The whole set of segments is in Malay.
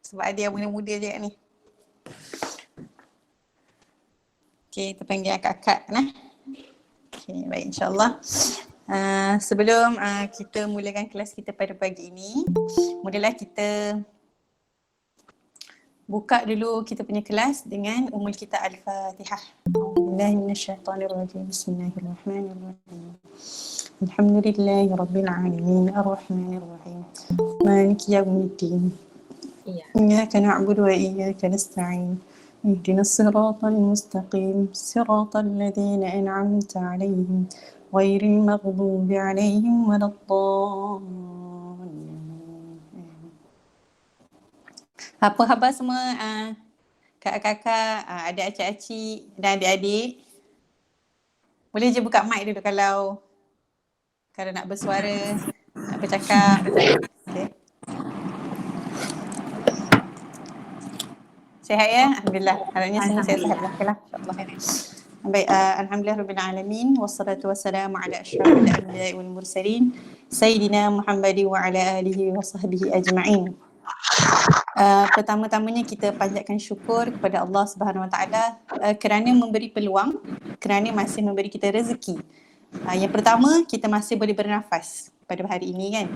Sebab ada yang muda-muda je kat ni. Okay, kita panggil akak-akak nah. Okay, baik, insyaAllah. Sebelum kita mulakan kelas kita pada pagi ini, mulalah kita buka dulu kita punya kelas dengan Ummul Kita Al-Fatihah. A'udzubillahi minasyaitonirrajim. Bismillahirrahmanirrahim. Alhamdulillahi rabbil alamin arrahmanirrahim. Maliki yaumiddin. Iyyaka na'budu wa iyyaka nasta'in. اهدنا الصراط المستقيم صراط الذين أنعمت عليهم غير المغضوب عليهم ولا الضالين. Apa khabar semua kakak-kakak, adik acik-acik dan adik-adik? Boleh je buka mic dulu kalau nak bersuara, nak bercakap. Okay. Sihat ya? Alhamdulillah. Harapnya semua sihat-sihat lah. Okay lah. InsyaAllah. Baik, alhamdulillah rabbil alamin wassalatu wassalamu ala asyrafil anbiya'i wal mursalin sayyidina Muhammadi wa ala alihi wa sahbihi ajma'in. Pertama-tamanya kita panjatkan syukur kepada Allah Subhanahu Wa Taala kerana memberi peluang, kerana masih memberi kita rezeki. Yang pertama, kita masih boleh bernafas pada hari ini kan.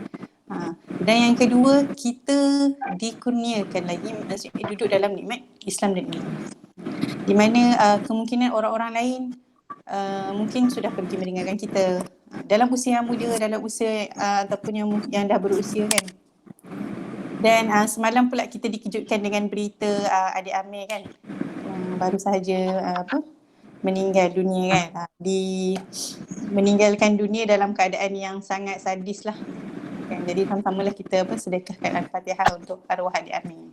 Dan yang kedua, kita dikurniakan lagi maksudnya duduk dalam nikmat Islam dan iman. Di mana kemungkinan orang-orang lain mungkin sudah pergi meninggalkan kita dalam usia yang muda, dalam usia ataupun yang dah berusia kan. Dan semalam pula kita dikejutkan dengan berita adik Amir kan, yang baru sahaja meninggal dunia kan. Meninggalkan dunia dalam keadaan yang sangat sadis lah kan. Jadi sama-samalah kita sedekahkan Al-Fatihah untuk arwah adik Amir.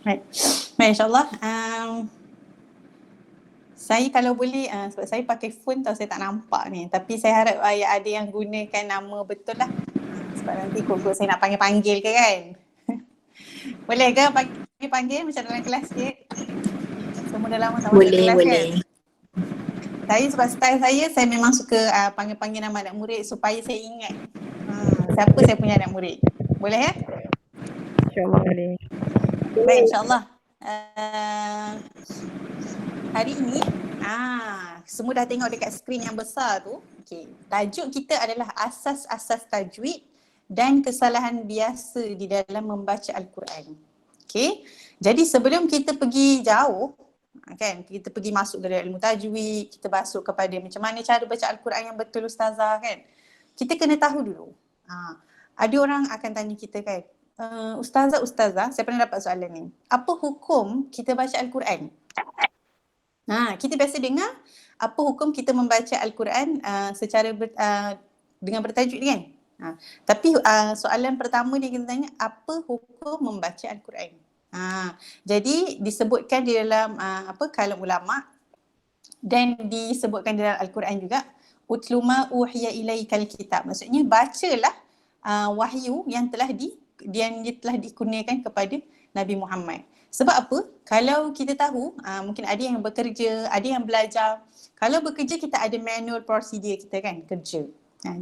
Baik, insyaAllah. Saya kalau boleh, sebab saya pakai phone tau, saya tak nampak ni. Tapi saya harap ada yang gunakan nama betul lah. Sebab nanti kok saya nak panggil-panggil ke kan. Boleh ke panggil macam dalam kelas sikit? Semua dah lama sama kelas kan? Saya sebab style saya memang suka panggil-panggil nama anak murid supaya saya ingat siapa saya punya anak murid. Boleh ya? InsyaAllah boleh. Baik, insyaAllah. Hari ini, semua dah tengok dekat skrin yang besar tu. Okay. Tajuk kita adalah asas-asas tajwid dan kesalahan biasa di dalam membaca Al-Quran. Okay. Jadi sebelum kita pergi jauh, kan, kita pergi masuk dari ilmu tajwid, kita masuk kepada macam mana cara baca Al-Quran yang betul ustazah kan. Kita kena tahu dulu. Ada orang akan tanya kita kan, Ustazah, saya pernah dapat soalan ni. Apa hukum kita baca Al-Quran? Kita biasa dengar apa hukum kita membaca Al-Quran secara dengan bertajwid kan? Tapi soalan pertama dia kita tanya, apa hukum membaca Al-Quran? Jadi disebutkan di dalam kalam ulama dan disebutkan di dalam Al-Quran juga, utlu ma uhiya ilaikal kitab. Maksudnya bacalah wahyu yang telah dikurniakan kepada Nabi Muhammad. Sebab apa? Kalau kita tahu, mungkin ada yang bekerja, ada yang belajar. Kalau bekerja kita ada manual procedure kita kan, kerja.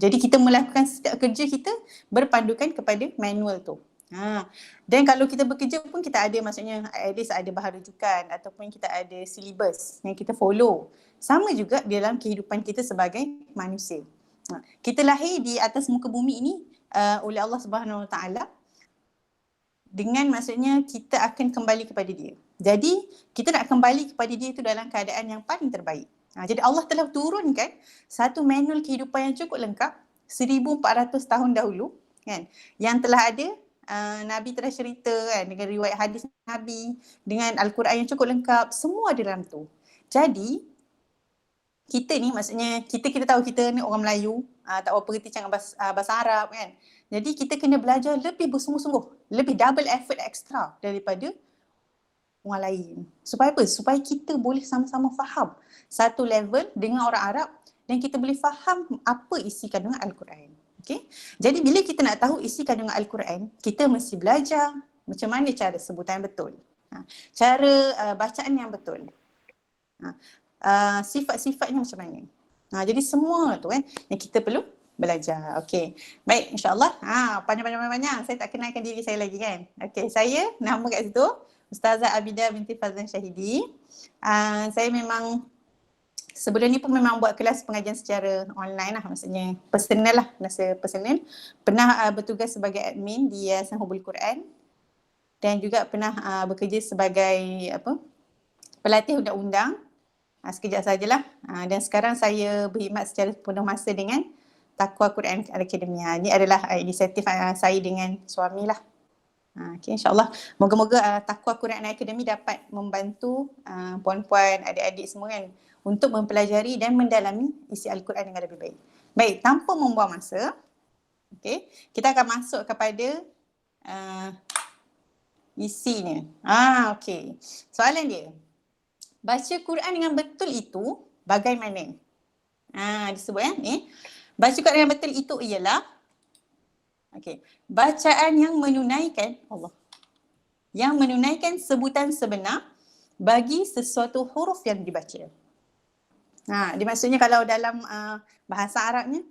Jadi kita melakukan setiap kerja kita berpandukan kepada manual tu. Dan kalau kita bekerja pun kita ada, maksudnya at least ada bahan rujukan ataupun kita ada syllabus yang kita follow. Sama juga dalam kehidupan kita sebagai manusia. Kita lahir di atas muka bumi ini oleh Allah Subhanahu Wa Taala, dengan maksudnya kita akan kembali kepada dia. Jadi kita nak kembali kepada dia itu dalam keadaan yang paling terbaik. Jadi Allah telah turunkan satu manual kehidupan yang cukup lengkap 1400 tahun dahulu kan, yang telah ada Nabi telah cerita kan, dengan riwayat hadis Nabi, dengan Al-Quran yang cukup lengkap, semua ada dalam tu. Jadi kita ni maksudnya kita tahu kita ni orang Melayu, tak berapa kerti cakap bahasa Arab kan. Jadi kita kena belajar lebih bersungguh-sungguh, lebih double effort extra daripada orang lain. Supaya apa? Supaya kita boleh sama-sama faham satu level dengan orang Arab dan kita boleh faham apa isi kandungan Al-Quran. Okay? Jadi bila kita nak tahu isi kandungan Al-Quran, kita mesti belajar macam mana cara sebutan betul. Cara bacaan yang betul. Sifat-sifatnya macam mana. Jadi semua tu kan yang kita perlu belajar. Okey. Baik, insya-Allah. Panjang-panjang. Saya tak kenalkan diri saya lagi kan. Okey, saya nama kat situ Ustazah Abidah binti Fazlan Syahidi. Saya memang sebelum ni pun memang buat kelas pengajian secara online lah, maksudnya personal lah, masa personal. Pernah bertugas sebagai admin di Yayasan Hubul Quran dan juga pernah bekerja sebagai pelatih undang-undang. Sekejap sajalah. Dan sekarang saya berkhidmat secara penuh masa dengan Taqwa Quran Academy. Ini adalah inisiatif saya dengan suami lah. Okay, insyaAllah. Moga-moga Taqwa Quran Academy dapat membantu puan-puan, adik-adik semua kan untuk mempelajari dan mendalami isi Al-Quran dengan lebih baik. Baik, tanpa membuang masa, okay, kita akan masuk kepada isinya. Okay. Soalan dia, baca Quran dengan betul itu bagaimana? Disebut baca Quran dengan betul itu ialah bacaan yang menunaikan sebutan sebenar bagi sesuatu huruf yang dibaca. Dia maksudnya kalau dalam bahasa Arabnya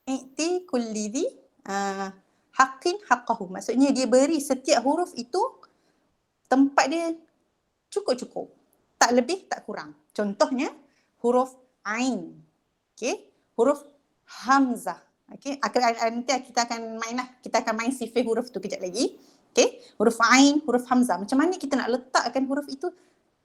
i'ti kulli dhi haqqin haqqahu. Maksudnya dia beri setiap huruf itu tempat dia cukup-cukup. Tak lebih, tak kurang. Contohnya huruf Ain. Huruf Hamzah. Nanti kita akan main sifir huruf tu kejap lagi. Huruf Ain, huruf Hamzah. Macam mana kita nak letakkan huruf itu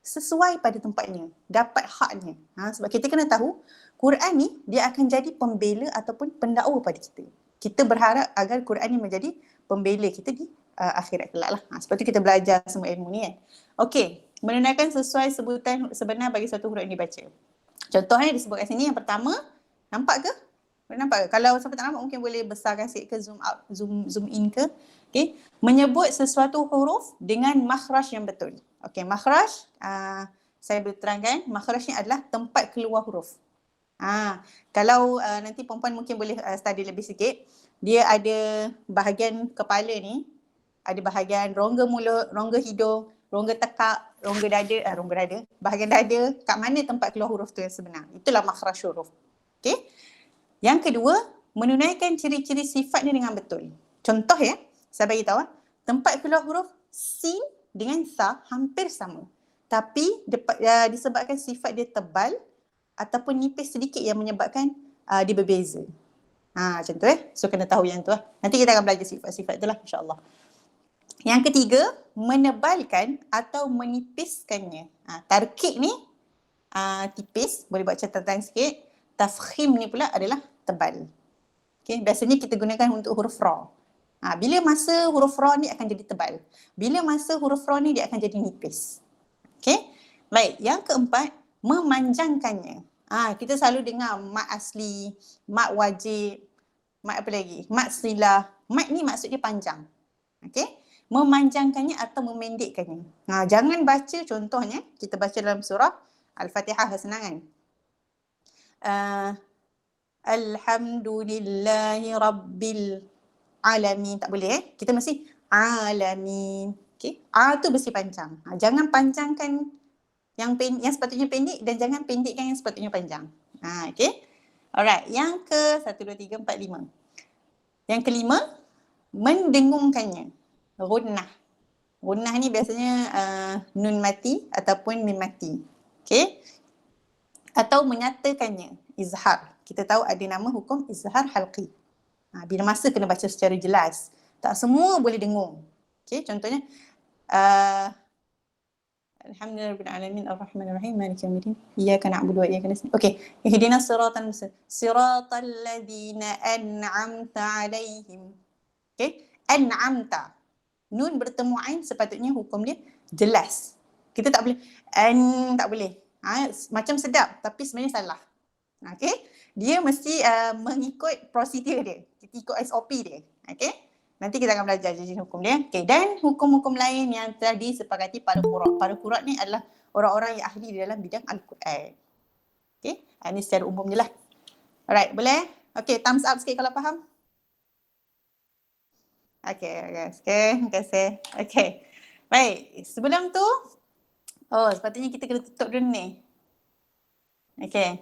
sesuai pada tempatnya, dapat haknya. Sebab kita kena tahu Quran ni dia akan jadi pembela ataupun pendakwa pada kita. Kita berharap agar Quran ni menjadi pembela kita di akhirat kelak lah. Sebab tu kita belajar semua ilmu ni kan. Menunaikan sesuai sebutan sebenar bagi suatu huruf yang dibaca. Contohnya disebut kat sini yang pertama, nampak ke? Boleh nampak ke? Kalau sampai tak nampak mungkin boleh besarkan sikit ke, zoom out, zoom in ke. Menyebut sesuatu huruf dengan makhraj yang betul. Makhraj, saya boleh terangkan, makhraj ni adalah tempat keluar huruf. Kalau nanti perempuan mungkin boleh study lebih sikit, dia ada bahagian kepala ni, ada bahagian rongga mulut, rongga hidung, rongga tekak, rongga dada, bahagian dada, kat mana tempat keluar huruf tu yang sebenar. Itulah makhraj huruf. Yang kedua, menunaikan ciri-ciri sifatnya dengan betul. Contoh saya bagi tahu, tempat keluar huruf sin dengan sa hampir sama. Tapi disebabkan sifat dia tebal ataupun nipis sedikit yang menyebabkan dia berbeza. Macam tu So kena tahu yang tu Nanti kita akan belajar sifat-sifat itulah insya-Allah. Yang ketiga, menebalkan atau menipiskannya. Tarkik ni tipis, boleh buat catatan sikit. Tafkhim ni pula adalah tebal. Biasanya kita gunakan untuk huruf ra. Bila masa huruf ra ni akan jadi tebal. Bila masa huruf ra ni dia akan jadi nipis. Baik, yang keempat, memanjangkannya. Kita selalu dengar mat asli, mat wajib, mat apa lagi? Mat silah. Mat ni maksudnya panjang. Memanjangkannya atau memendekkannya. Jangan baca, contohnya kita baca dalam surah Al-Fatihah kesenangan. Alhamdulillahi Rabbil Alamin. Tak boleh kita mesti Alamin. A tu mesti panjang. Jangan panjangkan yang sepatutnya pendek dan jangan pendekkan yang sepatutnya panjang. Alright, yang ke 1, 2, 3, 4, 5. Yang kelima, mendengungkannya. Gunnah. Gunnah ni biasanya nun mati ataupun mim mati. Atau menyatakannya, izhar. Kita tahu ada nama hukum izhar halqi. Bila masa kena baca secara jelas. Tak semua boleh dengung. Contohnya Alhamdulillahirabbil alamin arrahmanir rahim maliki yaumiddin iyyaka na'budu wa iyyaka nasta'in. Ihdinas siratal mustaqim siratal ladzina an'amta 'alaihim. An'amta. Nun bertemu ain sepatutnya hukum dia jelas. Kita tak boleh tak boleh. Macam sedap tapi sebenarnya salah. Dia mesti mengikut prosedur dia. Kita ikut SOP dia. Nanti kita akan belajar jenis hukum dia. Dan hukum-hukum lain yang telah disepakati para qurra'. Para qurra' ni adalah orang-orang yang ahli di dalam bidang Al-Quran. Ini secara umum je lah. Alright, boleh? Thumbs up sikit kalau faham. Terima kasih. Baik, sebelum tu, sepatutnya kita kena tutup dulu ni. Okay.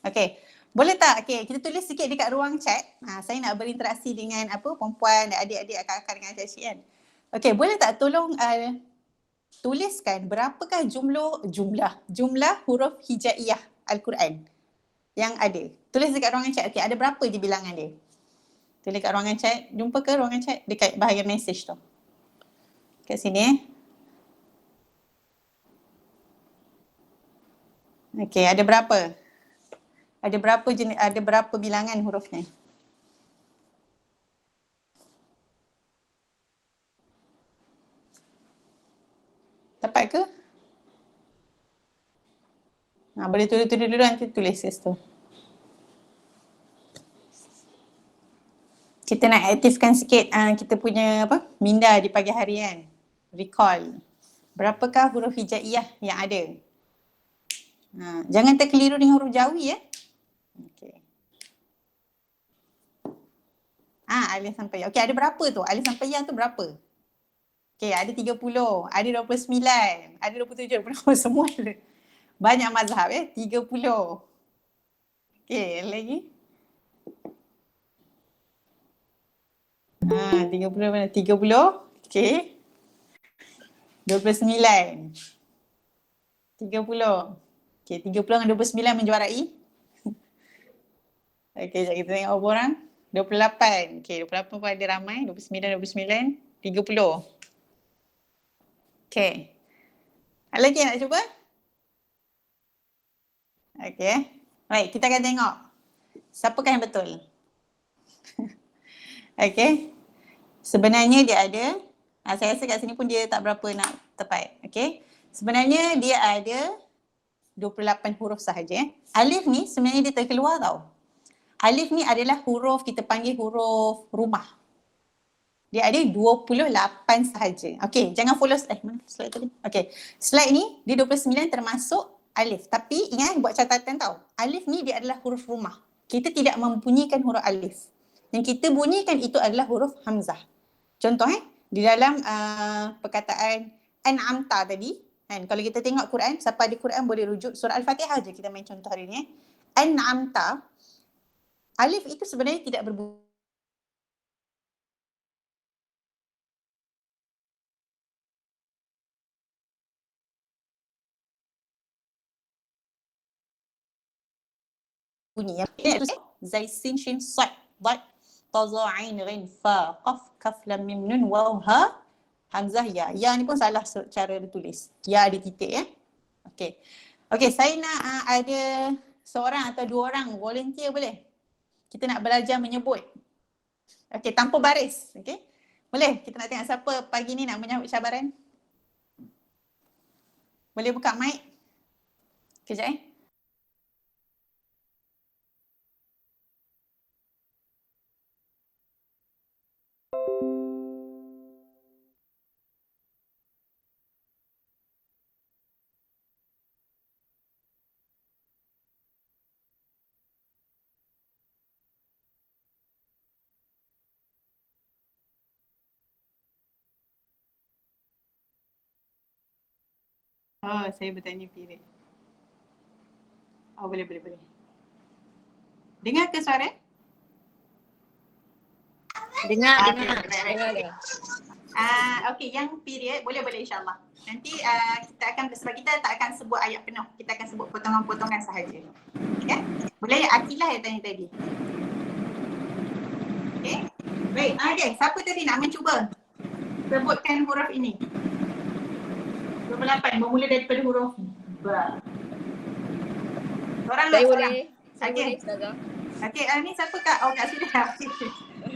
Okay. Boleh tak? Okay, kita tulis sikit dekat ruang chat. Saya nak berinteraksi dengan perempuan, adik-adik, akak-akak dengan cik-cik kan. Okay, boleh tak tolong tuliskan berapakah jumlah huruf hijaiyah Al-Quran yang ada. Tulis dekat ruangan chat. Okay, ada berapa je bilangan dia? Tulis kat ruangan chat. Jumpa ke ruangan chat? Dekat bahagian message tu. Kat sini Okay, ada berapa? Ada berapa bilangan hurufnya? Dapat ke? Boleh tulis dulu nanti tulis kat situ. Kita nak aktifkan sikit kita punya minda di pagi hari kan. Recall. Berapakah huruf hijaiyah yang ada? Jangan terkeliru dengan huruf jawi ya. Okey. Alif sampai. Okey, ada berapa tu? Alif sampai yang tu berapa? Okey, ada 30, ada 29, ada 27, semua ada. Banyak mazhab 30. Okey, lagi. 30 mana? 30. Okey. 29. 30. Okey, 30 dengan 29 menjuarai. Okey, jap kita tengok berapa orang. 28. Okey, 28 pun ada ramai. 29, 30. Okey. Ada lagi nak cuba? Okey. Baik, kita akan tengok. Siapakah yang betul? Okey. Sebenarnya dia ada, saya rasa kat sini pun dia tak berapa nak tepat. Okey. Sebenarnya dia ada 28 huruf sahaja. Alif ni sebenarnya dia terkeluar tau. Alif ni adalah huruf, kita panggil huruf rumah. Dia ada 28 sahaja. Okey, jangan follow mana slide tadi? Okey. Slide ni dia 29 termasuk alif. Tapi ingat buat catatan tau. Alif ni dia adalah huruf rumah. Kita tidak membunyikan huruf alif. Yang kita bunyikan itu adalah huruf hamzah. Contoh di dalam perkataan an'amta tadi, kan, kalau kita tengok Quran, siapa ada Quran boleh rujuk surah Al-Fatihah je kita main contoh hari ni. An'amta, alif itu sebenarnya tidak berbunyi. Zai sin shin sad dad ta za ain ghin fa qaf kaf lam mim nun waw ha hamzah ya. Ya ni pun salah cara ditulis. Ya ada titik ya. Okey. Okey, saya nak ada seorang atau dua orang volunteer boleh? Kita nak belajar menyebut. Okey, tanpa baris. Okey. Boleh? Kita nak tengok siapa pagi ni nak menyambut cabaran. Boleh buka mic? Kejap saya bertanya period. Boleh. Dengar ke suara? Dengar. Okey, yang period boleh insya-Allah. Nanti kita akan, sebab kita tak akan sebut ayat penuh. Kita akan sebut potongan-potongan sahaja. Okey? Boleh Akilah yang tanya tadi. Okey? Baik, geng, siapa tadi nak mencuba sebutkan huruf ini? 28 bermula daripada huruf ba. Saya boleh Ustazah. Okey, ni siapa Kak? Kak Sudah.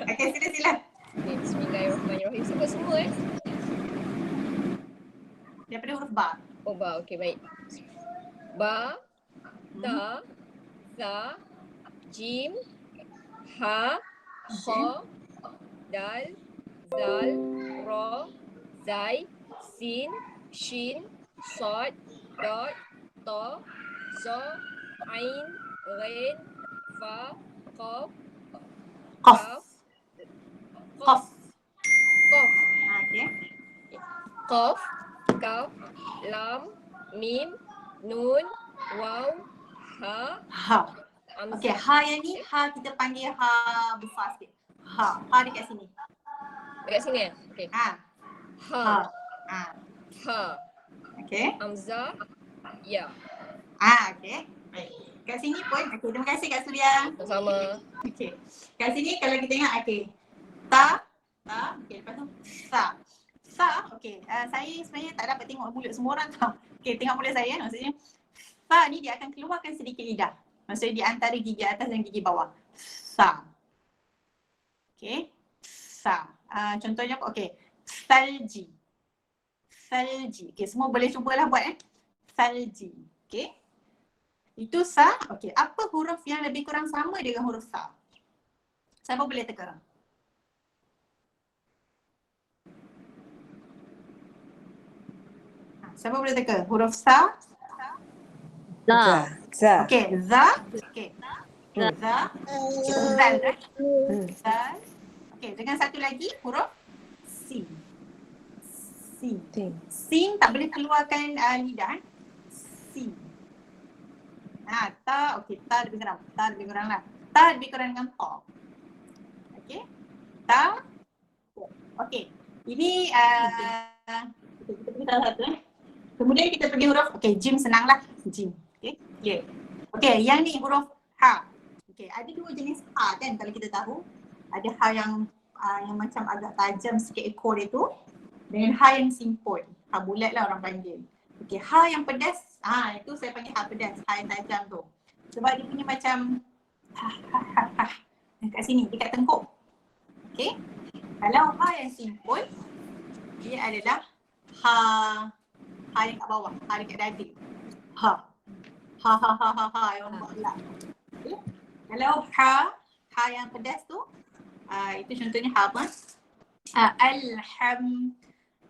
Okey, sila. Okay, bismillahirrahmanirrahim. Sebut semua Daripada huruf ba. Ba, okey baik. Ba, ta, za, jim, ha, kha, dal, zal, ra, zai, sin, shin, sad, dad, ta, za, ain, ghain, fa, qaf, Qaf. qaf. Qaf, Kaf, Lam, Mim, Nun, Waw, Ha, Ha. Hamzah. Okey, ha yang ni, ha kita panggil ha besar sikit. Ha dekat sini. Dekat sini ya? Okey. Ha. Ha, Ha. Ha, Okey. Hamzah, Ya. Okey. Baik. Kat sini pun, okey, terima kasih Kak Suria. Sama-sama. Okey. Kat sini kalau kita tengok, okey. Ta, okey, lepas tu sa. Sa, okey. Saya sebenarnya tak dapat tengok mulut semua orang tau. Okey, tengok mulut saya maksudnya. Sa ni dia akan keluarkan sedikit lidah. Maksudnya di antara gigi atas dan gigi bawah. Sa. Okey. Sa. Contohnya apa? Okey. Salji. Salji. Okey, semua boleh cubalah buat Salji. Okey. Itu sa. Okey, apa huruf yang lebih kurang sama dengan huruf sa? Siapa boleh teka? Siapa boleh teka? Huruf sa? Za. Okey, za. Okey. Za. Zal. Zal. Okey, dengan satu lagi huruf sin. Sin. Sin tak boleh keluarkan lidah. Sin. Ta. Okey, ta lebih kurang. Ta lebih kurang lah. Ta lebih kurang dengan ta. Okey. Ta. Okey. Ini kita pergi salah satu Kemudian kita pergi huruf, okey, jim senanglah. Jim. Okey. Clear. Okey, yang ni huruf ha. Okey, ada dua jenis ha kan kalau kita tahu. Ada ha yang macam agak tajam sikit ekor dia tu dengan ha yang simpul. Ha bulat lah orang panggil. Okey, ha yang pedas, itu saya panggil ha pedas, ha yang tajam tu. Sebab dia punya macam ha. Dekat sini, dekat tengkuk. Okey. Kalau ha yang simpul, dia adalah ha yang kat bawah, ha dekat dada. Ha yang orang buat gelap. Okay. Kalau ha yang pedas tu, itu contohnya ha apa?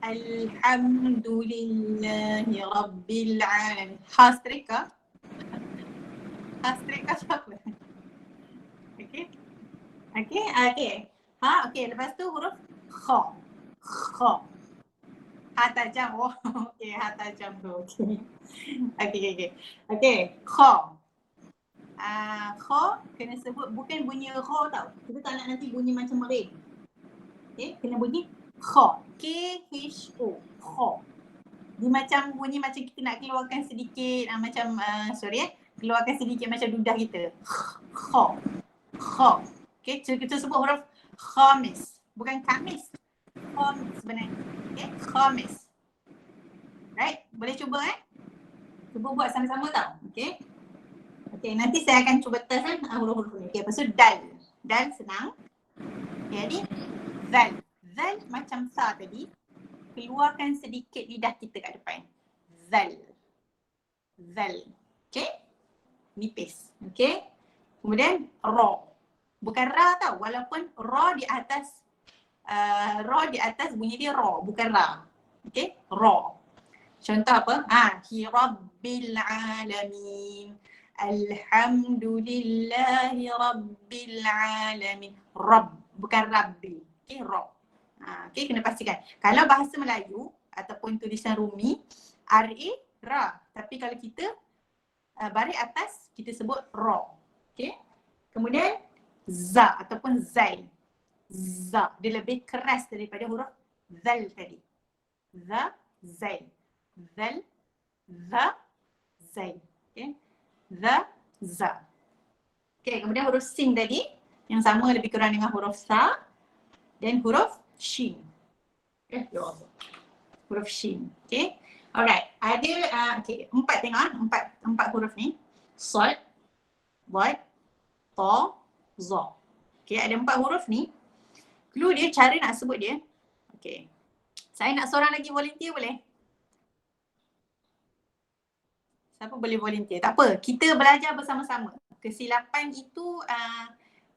Alhamdulillahi Rabbil Alamin. Ha setrika. Ha setrika siapa? Okay. Ha, okay. Lepas tu huruf kha. Kha. Ha tajam. Oh, okay. Ha tajam tu. Okay. Okay. Kha. Kha kena sebut bukan bunyi kha tau. Kita tak nak nanti bunyi macam mering. Okay. Kena bunyi kha. K-H-O. Kha. Dia macam bunyi macam kita nak keluarkan sedikit keluarkan sedikit macam ludah kita. Kha. Kha. Okay. Kita sebut huruf khamis. Bukan kamis. Khamis sebenarnya. Okay. Khamis. Right? Boleh cuba Cuba buat sama-sama tau. Okay. Okay. Nanti saya akan cuba test huruf-huruf ni. Okay. Lepas tu dal. Dal senang. Okay. Jadi zal. Zal macam sa tadi. Keluarkan sedikit lidah kita kat depan. Zal. Zal. Okay. Nipis. Okay. Kemudian ra. Bukan ra tau. Walaupun ra di atas bunyi dia ra. Bukan ra. Okay. Ra. Contoh apa? Hi Rabbil Alamin. Alhamdulillahi Rabbil Alamin. Rabb. Bukan Rabbi. Okay. Ra. Okay. Kena pastikan. Kalau bahasa Melayu ataupun tulisan Rumi, R-A, ra. Tapi kalau kita baris atas, kita sebut ra. Okay. Kemudian za ataupun zai. Za. Dia lebih keras daripada huruf zal tadi. Za, zai. Zal, za, zai. Okay. Za, za. Okay. Kemudian huruf sin tadi yang sama lebih kurang dengan huruf sa dan huruf shin. Okay. Huruf shin. Okay. Alright. Ada empat tengok empat huruf ni. Sad, Dad, Ta, Za. Okay, ada empat huruf ni. Clue dia, cara nak sebut dia. Okay. Saya nak seorang lagi volunteer boleh? Siapa boleh volunteer? Tak apa, kita belajar bersama-sama. Kesilapan itu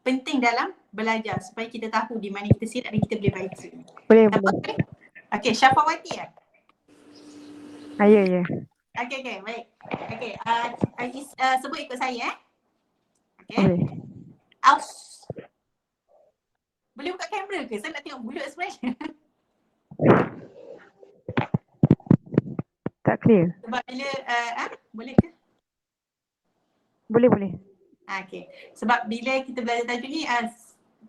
penting dalam belajar supaya kita tahu di mana kita silap dan kita boleh baiki. Boleh. Okay, Syafawati ya? Ya. Okay, baik. Okay, sebut ikut saya Okay. Boleh. Aus. Boleh buka kamera ke? Saya nak tengok bulut sebenarnya. tak clear. Sebab bila boleh ke? Boleh. Okey. Sebab bila kita belajar tajuk ni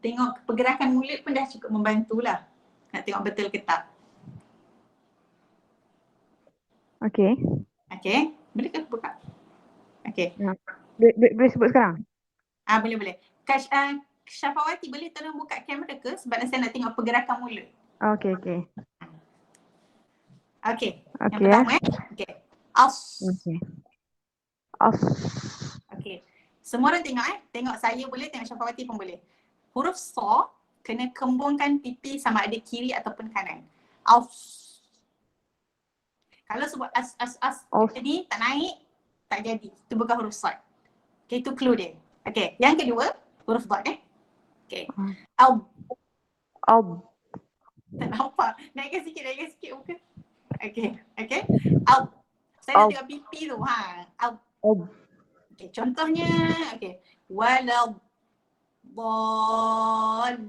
tengok pergerakan mulut pun dah cukup membantulah. Nak tengok betul ke tak. Okay. Okey. Boleh ke buka? Okey. Boleh sebut sekarang? Boleh. Syafawati boleh tolong buka kamera ke? Sebab saya nak tengok pergerakan mulut. Okay. Okey. Yang Okay, pertama Okey. As. Okay. As. Okey. Semua orang tengok Tengok saya boleh, tengok Syafawati pun boleh. Huruf sa kena kembungkan pipi sama ada kiri ataupun kanan. As. Kalau sebut as jadi tak naik, tak jadi. Itu bukan huruf sad. Okay, itu clue dia. Okay, yang kedua huruf dot Okay. Al. Tak nampak. Naikkan sikit muka. Okay. Al. Saya nak tengok pipi tu. Al. Okay, contohnya. Okay. Walad. Bolin.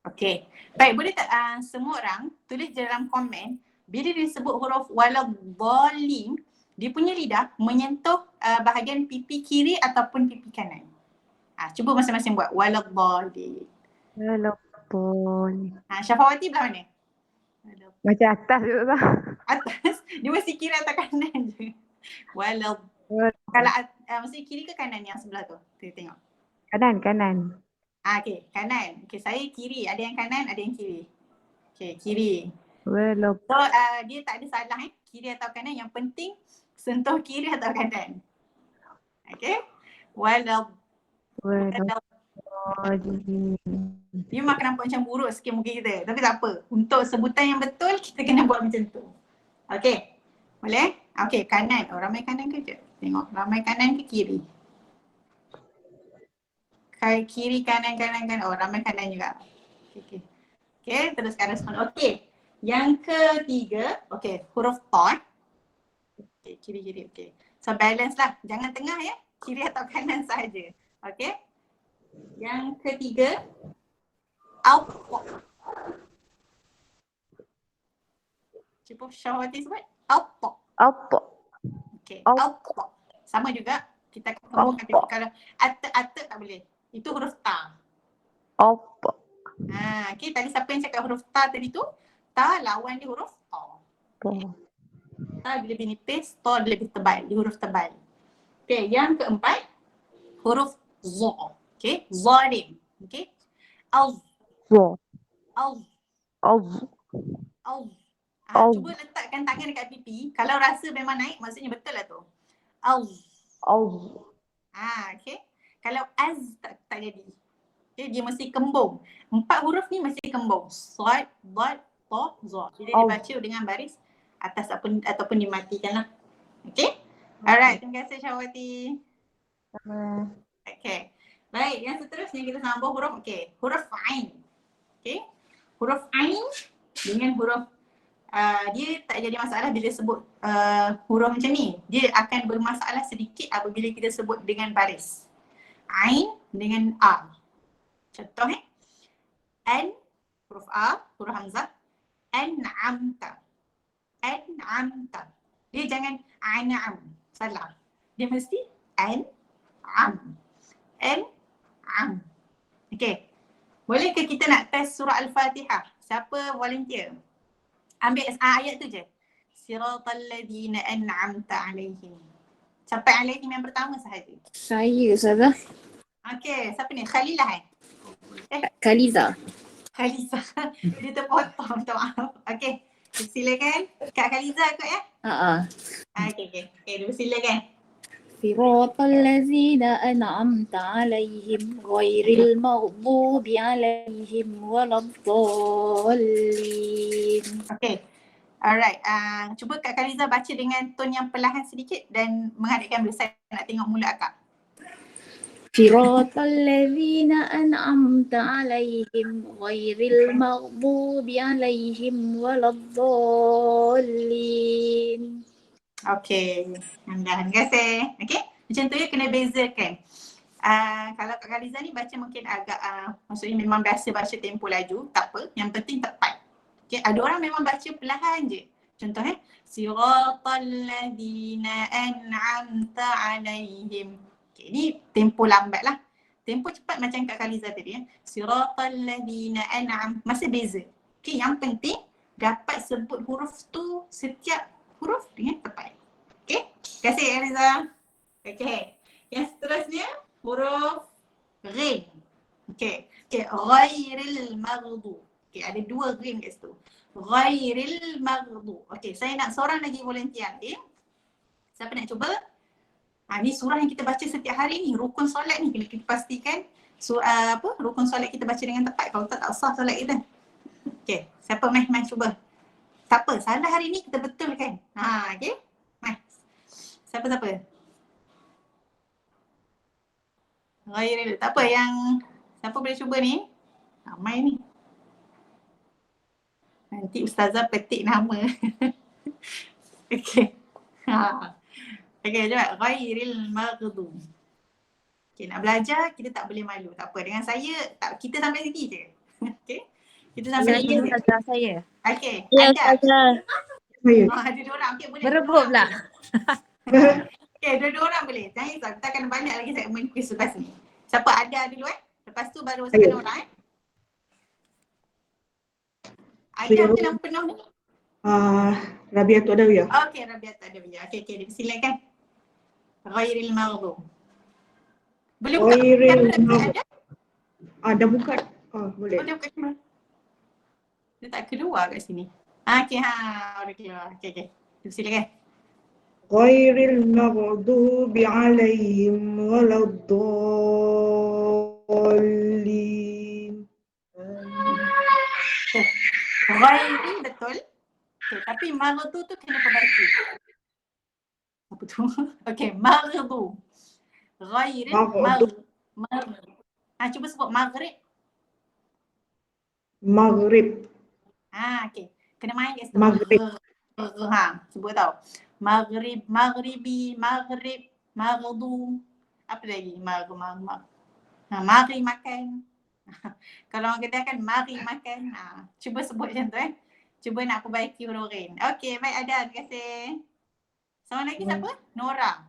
Okay. Baik, boleh tak semua orang tulis dalam komen bila dia sebut huruf waladhdallin, dia punya lidah menyentuh bahagian pipi kiri ataupun pipi kanan. Cuba masing-masing buat waladhdallin. Syafawati belah mana? Macam atas je tak? Atas. Dia mesti kiri atau kanan je. Kalau mesti kiri ke kanan yang sebelah tu? Kita tengok. Kanan. Okay, kanan. Okay, saya kiri. Ada yang kanan, ada yang kiri. Okay, kiri. So, dia tak ada salah kiri atau kanan. Yang penting sentuh kiri atau kanan. Okay. Dia memang nampak macam buruk sikit muka kita. Tapi tak apa. Untuk sebutan yang betul, kita kena buat macam tu. Okay. Boleh? Okay, kanan. Ramai kanan ke je? Tengok. Ramai kanan ke kiri? Kiri, kanan. Ramai kanan juga. Okay, teruskan respon. Okay. Yang ketiga, okay, huruf ta. Okay, kiri. Okay. So balance lah. Jangan tengah ya. Kiri atau kanan sahaja. Okay. Yang ketiga, alp. Cuba Syahwati sebut. Alp. Okay, alp. Sama juga. Kita akan kembangkan pipi. Kalau ata tak boleh. Itu huruf ta. Okay, tadi siapa yang cakap huruf ta tadi tu? Ta lawan dia huruf ta. Ta dia lebih nipis, ta dia lebih tebal. Dia huruf tebal. Okay, yang keempat, huruf za. Okay, zalim. Okay. Cuba letakkan tangan dekat pipi. Kalau rasa memang naik, maksudnya betul lah tu. Okay. Kalau az tak jadi. Okay, dia mesti kembung. 4 huruf ni mesti kembung. Sad, dad, ta, za. Bila dibaca dengan baris atas ataupun dimatikan lah. Okay. Alright, terima kasih Syahwati. Okay. Baik, yang seterusnya kita sambung huruf, okay, huruf Ain. Okay. Huruf Ain dengan huruf dia tak jadi masalah bila sebut huruf macam ni. Dia akan bermasalah sedikit apabila kita sebut dengan baris. Ain dengan A. Contoh An, huruf A, huruf Hamzah. An'amta. Dia jangan an'am. Salah. Dia mesti An'am. Okay. Boleh ke kita nak test surah Al-Fatihah? Siapa volunteer? Ambil ayat tu je. Siratal ladzina an'amta alaihim. Sampai alaihim yang pertama sahaja. Saya Ustazah. Okay, siapa ni? Khalilah Khaliza. Dia terpotong, minta maaf. Okay, silakan. Kak Khaliza kot ya? Okay, silakan. Siratal ladzina an'amta alaihim ghairil maghdubi alaihim waladdallin. Okay. Alright. Cuba Kak Khaliza baca dengan tone yang perlahan sedikit dan menghadapkan kamera. Saya nak tengok mulut akak. Siratal ladzina an'amta alaihim ghairil maghdubi alaihim waladdallin. Okay. Terima kasih. Okay. Macam tu ya, kena bezakan. Kalau Kak Khaliza ni baca mungkin agak maksudnya memang biasa baca tempo laju, tak apa, yang penting tepat. Okay, ada orang memang baca perlahan je. Contohnya siratal ladzina an'amta alaihim. Okay, ni tempo lambat lah. Tempo cepat macam Kak Khaliza tadi ya. Siratal ladzina an'am, masih beza. Okay, yang penting dapat sebut huruf tu setiap huruf dengan tepat. Okay, terima kasih Kak Khaliza. Okay, yang seterusnya huruf ghin. Okay, ghairil maghdub. Okay, ada dua ghin kat situ. Ghairil maghdub. Okay, saya nak seorang lagi volunteer. Okay, siapa nak cuba? Ni surah yang kita baca setiap hari ni, rukun solat ni. Kena kita pastikan rukun solat kita baca dengan tepat. Kalau tak sah solat kita. Okay, siapa mai cuba? Tak apa, salah hari ni kita betulkan. Okay, mai. Siapa? Ghairil, tak apa yang siapa boleh cuba ni? Ramai ni. Nanti ustazah petik nama. Okey. Okey, jom. Ghairil maghdub. Okey, nak belajar kita tak boleh malu. Tak apa, dengan saya kita sampai sini je. Okey. Kita sampai sini je. Saya. Okey. Ya, Ada. Ustazah. Ada dua orang. Okey, boleh. Berebut pula. Okey, dua-dua orang boleh. Jangan risau, kita akan banyak lagi segmen quiz lepas ni. Siapa ada dulu Lepas tu baru sekali orang Ada apa nama penuh ni? Rabiatul Adawiyah. Okey, Rabiatul Adawiyah. Okey, silakan. Ghairil maghdub. Boleh buka Ghairil kamera ada? Dah buka. Boleh. Boleh buka kamera. Dia tak keluar kat sini. Okey, boleh keluar. Okey. Silakan. Ghairil maghdubi alaihim waladdallin. Ghairi betul. Okay, tapi maghdu tu kena perbaiki. Apa tu? Okey, maghdu. Ghairi Maghdu. cuba sebut maghrib. Maghrib. Okey. Kena main kat situ. Maghrib. Sebut tau. Maghrib, maghribi, maghrib, maghdu. Apa lagi? Mari makan. Kalau orang kata kan mari makan. Cuba sebut macam tu Cuba nak perbaiki huruf ghin. Okey, baik ada. Terima kasih. Seorang lagi siapa? Nora.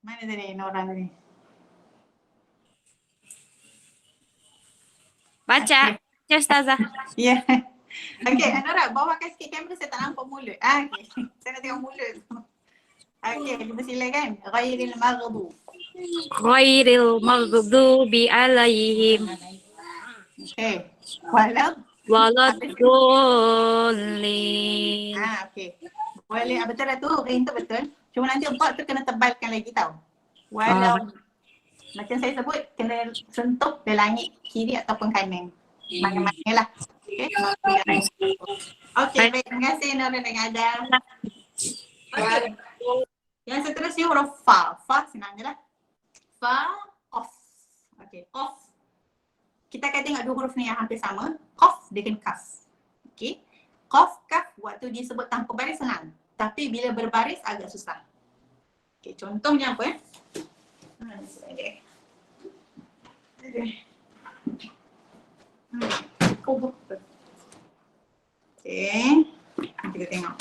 Mana tadi Nora tadi? Baca. Ya, Ustazah. Ya. Okey, Nora, bawakan sikit kamera, saya tak nampak mulut. Okey. Saya nak tengok mulut. Okey, cuba silakan. Ghairil maghdub. Ghairil maghdubi alaihim Okey. waladdallin. Okey. Boleh, betul lah tu. Ghin tu betul. Cuma nanti dot tu kena tebalkan lagi tau. Walau macam saya sebut, kena sentuh ke langit kiri ataupun kanan. Mana-mana lah. Okay. Okey, baik. Terima kasih Nora dan Adam. Okey. Yang seterusnya huruf fa. Fa senang je lah. Fa, qaf. Okey, qaf. Kita akan tengok dua huruf ni yang hampir sama. Qaf dengan kaf. Okey. Qaf, kaf waktu disebut tanpa baris senang. Tapi bila berbaris agak susah. Okey, contohnya apa Okey, kita tengok.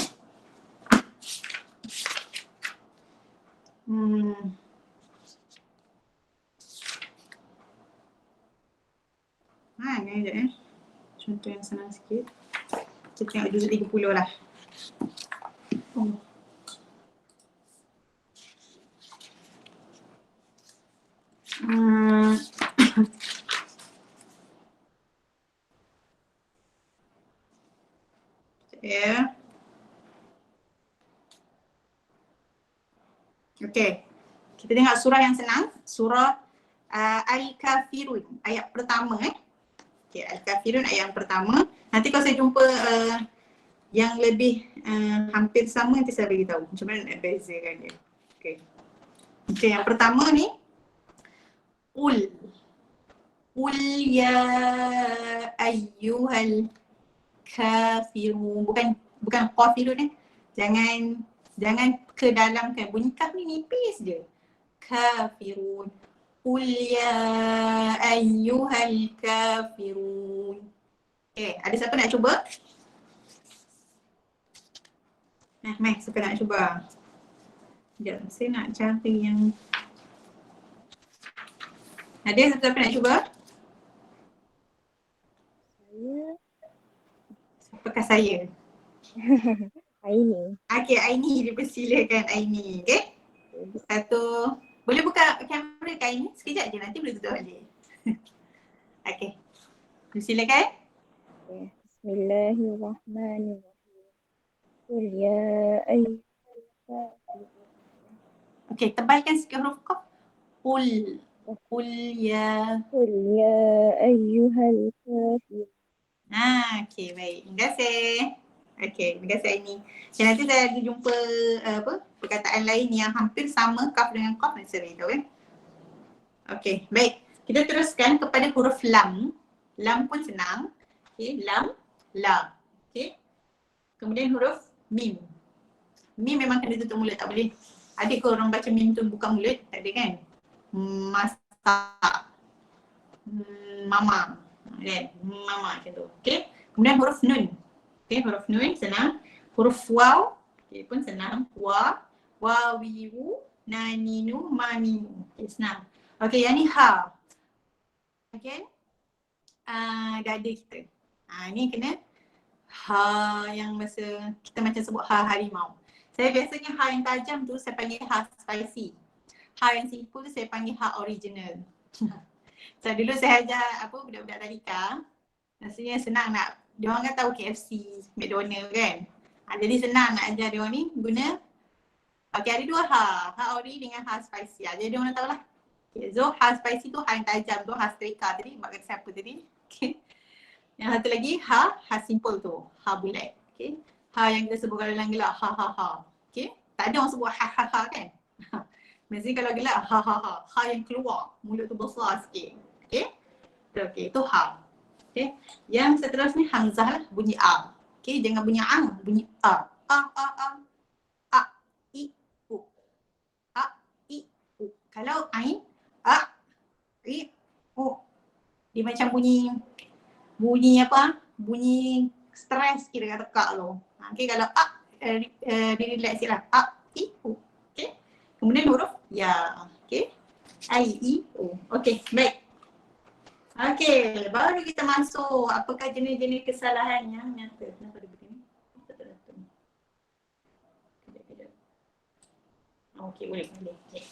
Ni je contoh yang senang sikit. Kita tengok juzuk 30 lah. Okey. Kita tengok surah yang senang. Surah Al-Kafirun. Ayat pertama Okey, Al-Kafirun ayat yang pertama. Nanti kalau saya jumpa yang lebih hampir sama, nanti saya beritahu macam mana nak bezakan dia. Okey. Okey, yang pertama ni Qul ya ayyuhal kafirun. Bukan kafirun Jangan Jangan kedalamkan. Bunyi kaf ni nipis je. Kafirun. Qul ya ayyuhal kafirun. Okay, ada siapa nak cuba? Mai, siapa nak cuba? Sekejap, saya nak cari yang... Ada siapa nak cuba? Siapakah saya? Aini. Okay, Aini, dipersilakan Aini. Okay? Satu. Boleh buka kamera ke Aini? Sekejap je, nanti boleh tutup balik. Okay. Persilakan. Okay. Bismillahirrahmanirrahim. Qul ya ayyuhal kafirun. Okay, tebalkan sikit huruf qaf. Qul. Qul ya. Qul ya ayyuhal kafirun. Okay, baik. Terima kasih. Okay, terima kasih Aini. Okay, nanti saya ada jumpa perkataan lain yang hampir sama kaf dengan qaf, nanti saya beritahu. Okay, baik. Kita teruskan kepada huruf lam. Lam pun senang. Okay, lam, la. Okay. Kemudian huruf mim. Mim memang kena tutup mulut, tak boleh. Ada ke orang baca mim tu buka mulut? Tak ada kan? Masak. Mama. Kan? Mama macam tu. Okay. Kemudian huruf nun. Okay, huruf nun senang. Huruf waw. Okay, pun senang. Wa, wawiwu, naninu, mamimu. Okay, senang. Okay, yang ni ha. Okay. Dada kita. Ni kena ha yang masa kita macam sebut ha harimau. Saya biasanya ha yang tajam tu saya panggil ha spicy. Ha yang simple tu saya panggil ha original. So dulu saya ajar budak-budak tadika. Maksudnya senang nak, dia orang kan tahu KFC, McDonald kan. Jadi senang nak ajar dia orang ni guna ada dua ha, ha ori dengan ha spicy. Jadi dia orang tahu lah. Okay, so ha spicy tu ha yang tajam tu, ha setrika tadi, mak kata siapa tadi. Okay. Yang satu lagi ha simple tu, ha bulat. Okay. Ha yang kita sebut kalau dalam gelak ha. Okay. Tak ada orang sebut ha kan. Maksudnya kalau gelak ha yang keluar, mulut tu besar sikit. Okay. Okay, tu ha. Okay. Yang seterusnya hamzah lah, bunyi a. Okay, jangan bunyi ang, bunyi a. A, i, u. A, i, u. Kalau ain, a, i, u. Dia macam bunyi apa? Bunyi stres sikit dekat tekak tu. Okay, kalau a, dia relax sikit lah. A, i, u. Okay. Kemudian huruf ya. Okay. I, i, u. Okay, baik. Okay, baru kita masuk apakah jenis-jenis kesalahan yang nyata. Kenapa dia begini? Okay, boleh. Okay.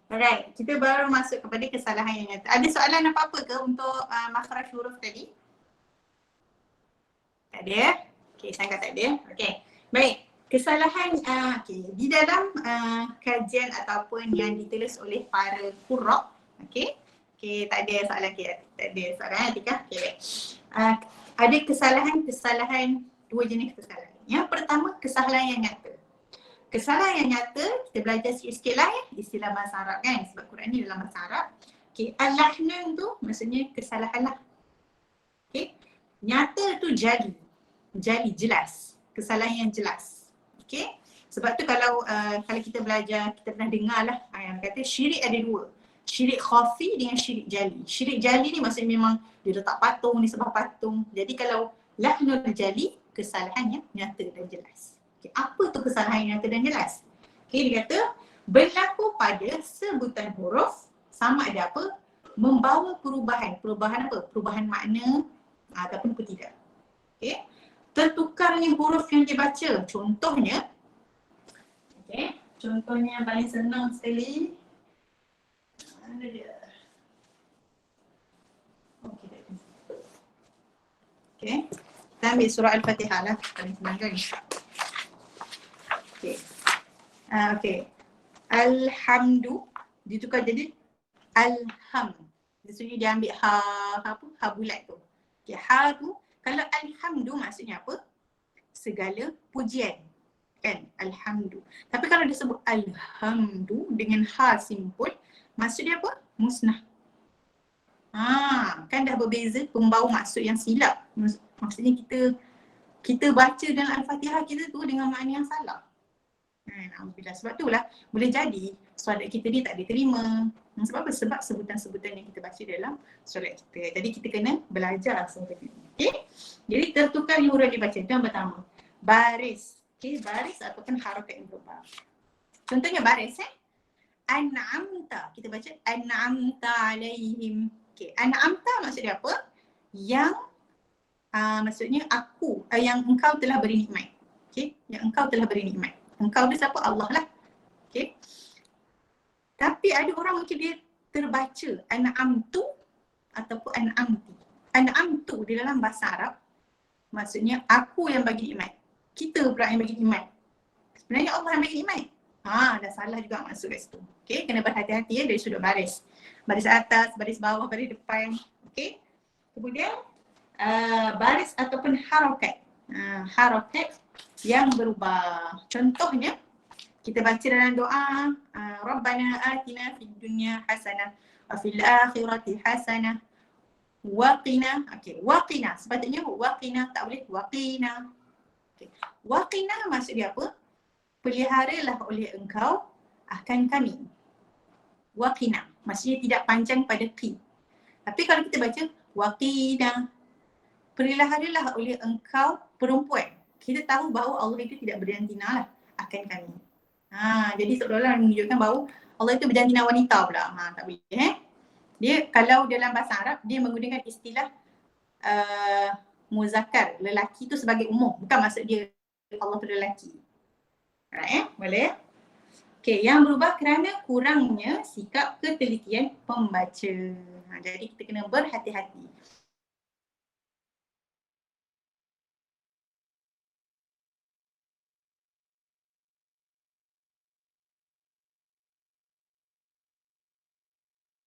Alright, kita baru masuk kepada kesalahan yang nyata. Ada soalan apa-apa ke untuk makhraj huruf tadi? Tak ada? Okay, saya kata tak ada. Okay, baik. Kesalahan di dalam kajian ataupun yang ditulis oleh para qurra, okay, tak ada soalan tak ada soalan Atika. Okay, baik. Ada kesalahan, dua jenis kesalahan. Yang pertama, kesalahan yang nyata. Kesalahan yang nyata, kita belajar sikit-sikit lah istilah bahasa Arab kan, sebab Quran ni dalam bahasa Arab. Okay, al-lahnun tu maksudnya kesalahan lah. Okay, nyata tu jali, jelas, kesalahan yang jelas. Okay, sebab tu kalau kita belajar, kita pernah dengar lah yang kata syirik ada dua. Syirik khafi dengan syirik jali. Syirik jali ni maksudnya memang dia letak patung, dia sembah patung. Jadi kalau lahnul jali, kesalahannya nyata dan jelas. Okay, apa tu kesalahan yang nyata dan jelas? Okay, dia kata berlaku pada sebutan huruf sama ada apa? Membawa perubahan. Perubahan apa? Perubahan makna ataupun tidak. Okay. Tertukarnya huruf yang dibaca. Contohnya, okay, contohnya yang paling senang sekali. Mana dia? Okay. Kita ambil surah Al-Fatihah lah. Paling senang kan? Okay. Okay. Alhamdu ditukar jadi alham. Maksudnya dia ambil ha bulat tu. Okay, ha tu kalau alhamdu maksudnya apa? Segala pujian. Kan? Alhamdu. Tapi kalau disebut alhamdu dengan ha simpul, maksudnya apa? Musnah. Kan dah berbeza, pembawa maksud yang silap. Maksudnya kita baca dalam Al-Fatihah kita tu dengan makna yang salah. Alhamdulillah. Sebab itulah boleh jadi solat kita ni tak diterima. Sebab apa? Sebab sebutan-sebutan yang kita baca dalam solat kita. Jadi kita kena belajar seperti ini. Okey? Jadi tertukar huruf dibaca. Itu yang pertama. Baris. Okey, baris ataupun harakat yang berubah. Contohnya baris An'amta. Kita baca An'amta alaihim. Okey, An'amta maksudnya apa? Yang maksudnya aku, yang engkau telah beri nikmat. Okey, yang engkau telah beri nikmat. Engkau tu siapa? Allah lah. Okey. Tapi ada orang mungkin dia terbaca An'amtu ataupun An'amti. An'amtu di dalam bahasa Arab maksudnya aku yang bagi nikmat. Kita pula yang bagi nikmat. Sebenarnya Allah yang bagi nikmat. Dah salah juga maksud kat situ. Okey, kena berhati-hati dari sudut baris. Baris atas, baris bawah, baris depan. Okey. Kemudian baris ataupun harakat. Harakat yang berubah. Contohnya kita baca dalam doa Rabbana atina fid dunya hasanah wa fil akhirati hasanah wa qina. Okey, wa qina. Sepatutnya wa qina, tak boleh wa qina. Okey. Wa qina maksud dia apa? Peliharalah oleh engkau akan kami. Wa qina. Maksudnya tidak panjang pada qi. Tapi kalau kita baca wa qina, peliharalah oleh engkau perempuan. Kita tahu bahawa Allah itu tidak berjantina lah akan kami. Jadi seolah-olah menunjukkan bahawa Allah itu berjantina wanita pula. Tak boleh Dia kalau dalam bahasa Arab dia menggunakan istilah muzakkar, lelaki tu sebagai umum. Bukan maksud dia Allah tu lelaki. Alright, boleh? Okey, yang berubah kerana kurangnya sikap ketelitian pembaca. Jadi kita kena berhati-hati.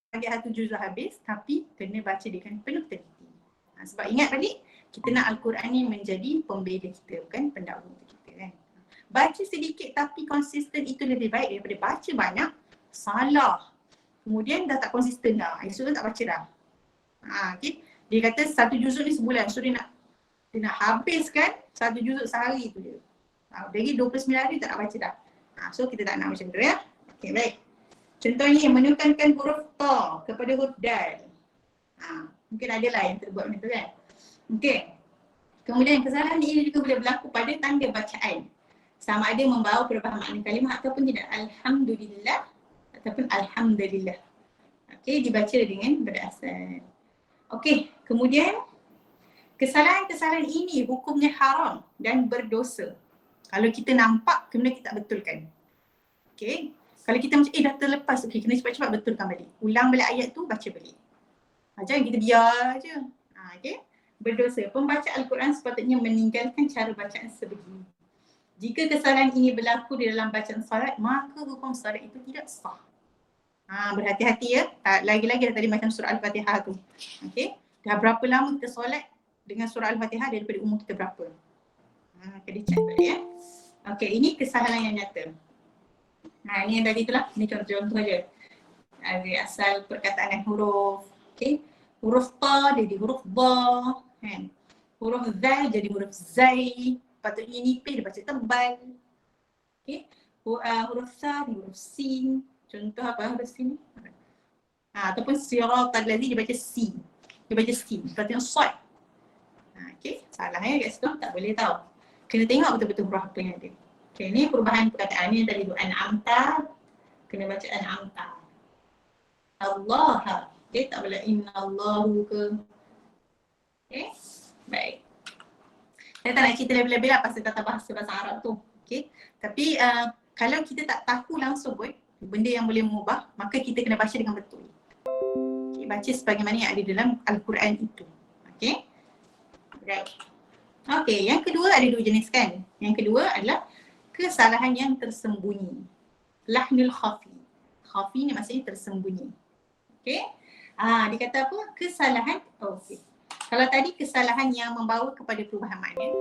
Ayat satu juzuk habis tapi kena baca dengan penuh teliti. Sebab ingat tadi kita nak Al-Quran ni menjadi pembeda kita, bukan pendahulu kita kan. Baca sedikit tapi konsisten itu lebih baik daripada baca banyak, salah. Kemudian dah tak konsisten dah. Esok tak baca dah. Okay. Dia kata satu juzuk ni sebulan. So dia nak habiskan satu juzuk sehari tu dia. Dari 29 hari tak nak baca dah. So kita tak nak macam tu ya. Okay, baik. Contohnya menekankan huruf ta kepada huruf dal. Mungkin ada lah yang terbuat macam tu kan. Okey. Kemudian kesalahan ini juga boleh berlaku pada tanda bacaan. Sama ada membawa perubahan makna kalimah ataupun tidak. Alhamdulillah ataupun alhamdulillah. Okey, dibaca dengan berasal. Okey, kemudian kesalahan-kesalahan ini hukumnya haram dan berdosa. Kalau kita nampak, kemudian kita tak betulkan. Okey. Kalau kita macam dah terlepas, okey, kena cepat-cepat betulkan balik. Ulang balik ayat tu, baca balik. Jangan kita biar je. Okey. Berdosa. Pembaca Al-Quran sepatutnya meninggalkan cara bacaan sebegini. Jika kesalahan ini berlaku di dalam bacaan salat, maka hukum salat itu tidak sah. Berhati-hati ya. Lagi-lagi tadi macam surah Al-Fatihah tu. Okey. Dah berapa lama kita solat dengan surah Al-Fatihah daripada umur kita berapa? Kena check balik ya. Okey, ini kesalahan yang nyata. Ini yang tadi itulah. Ini contoh-contoh saja. Ada asal perkataan dan huruf. Okey. Huruf ta jadi huruf ba. Kan? Huruf zal jadi huruf zai. Patutnya nipis dia baca tebal. Okey. Huruf sa jadi huruf sin. Contoh apa huruf sin? Ataupun siratal ladzi dia baca sin. Dia baca sin. Patutnya sad. Okey. Salah ya kat situ. Tak boleh tahu. Kena tengok betul-betul huruf apa yang ada. Okay, ni perubahan perkataan ni yang tadi tu an'amta, kena baca an'amta. Allah. Okay, tak boleh innallahu ke. Okay, baik. Saya tak nak cerita lebih-lebih lah pasal tata bahasa Arab tu. Okay, tapi kalau kita tak tahu langsung pun benda yang boleh mengubah, maka kita kena baca dengan betul. Okay, baca sebagaimana yang ada dalam Al-Quran itu. Okay, right. Okay, yang kedua ada dua jenis kan. Yang kedua adalah kesalahan yang tersembunyi. Lahnul khafi. Khafi ni maksudnya tersembunyi. Okey. Dia kata apa? Kesalahan. Okey. Kalau tadi kesalahan yang membawa kepada perubahan makna.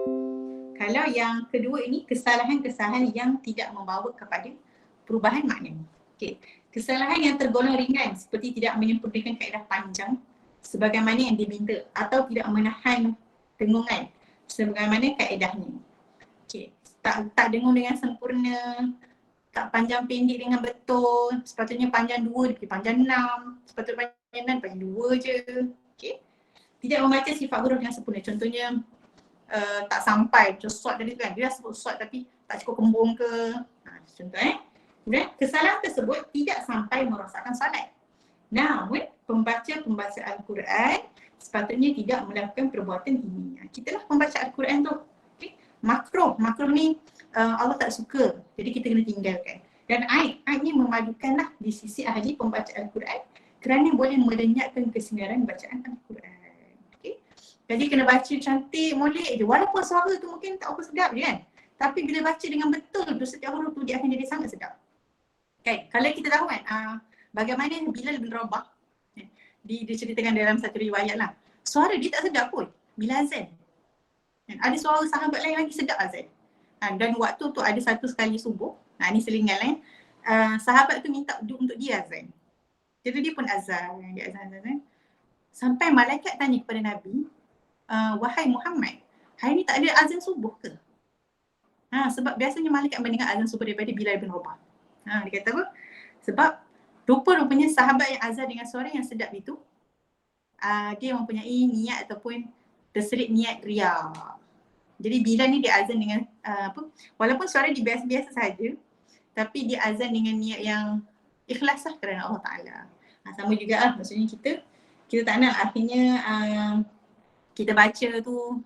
Kalau yang kedua ini kesalahan-kesalahan yang tidak membawa kepada perubahan makna. Okey. Kesalahan yang tergolong ringan seperti tidak menyempurnakan kaedah panjang sebagaimana yang diminta atau tidak menahan dengungan sebagaimana kaedahnya. Okey. tak dengung dengan sempurna, tak panjang pendek dengan betul. Sepatutnya panjang 2, dia pergi panjang 6. Sepatutnya panjang 6, panjang 2 je. Okay. Tidak membaca sifat huruf yang sempurna. Contohnya tak sampai, macam short tadi tu kan. Dia dah sebut short tapi tak cukup kembung ke. Contoh Kemudian kesalahan tersebut tidak sampai merosakkan solat. Namun pembaca Al-Quran sepatutnya tidak melakukan perbuatan ini. Kita lah pembaca Al-Quran tu. Okay. Makruh ni Allah tak suka. Jadi kita kena tinggalkan. Dan aib ni memadukanlah di sisi ahli pembaca Al-Quran kerana boleh melenyapkan kesenaran bacaan Al-Quran. Okay. Jadi kena baca cantik, molek je. Walaupun suara tu mungkin tak apa sedap je kan. Tapi bila baca dengan betul tu setiap huruf tu dia akan jadi sangat sedap. Okay. Kalau kita tahu kan bagaimana Bilal bin Rabah diceritakan dalam satu riwayat lah. Suara dia tak sedap pun bila azan. Ada suara sahabat lain lagi sedap azan. Dan waktu tu ada satu sekali subuh. Ni selingan lah sahabat tu minta untuk dia azan. Jadi dia pun azan. Dia azan. Sampai malaikat tanya kepada Nabi, wahai Muhammad, hari ni tak ada azan subuh ke? Sebab biasanya malaikat mendengar azan subuh daripada Bilal bin Rabah. Dia kata apa? Sebab rupanya sahabat yang azan dengan suara yang sedap itu dia mempunyai niat ataupun terselit niat riya. Jadi Bilal ni dia azan dengan walaupun suara dia biasa-biasa saja, tapi dia azan dengan niat yang ikhlas lah kerana Allah Ta'ala. Sama juga lah, maksudnya kita tak nak akhirnya kita baca tu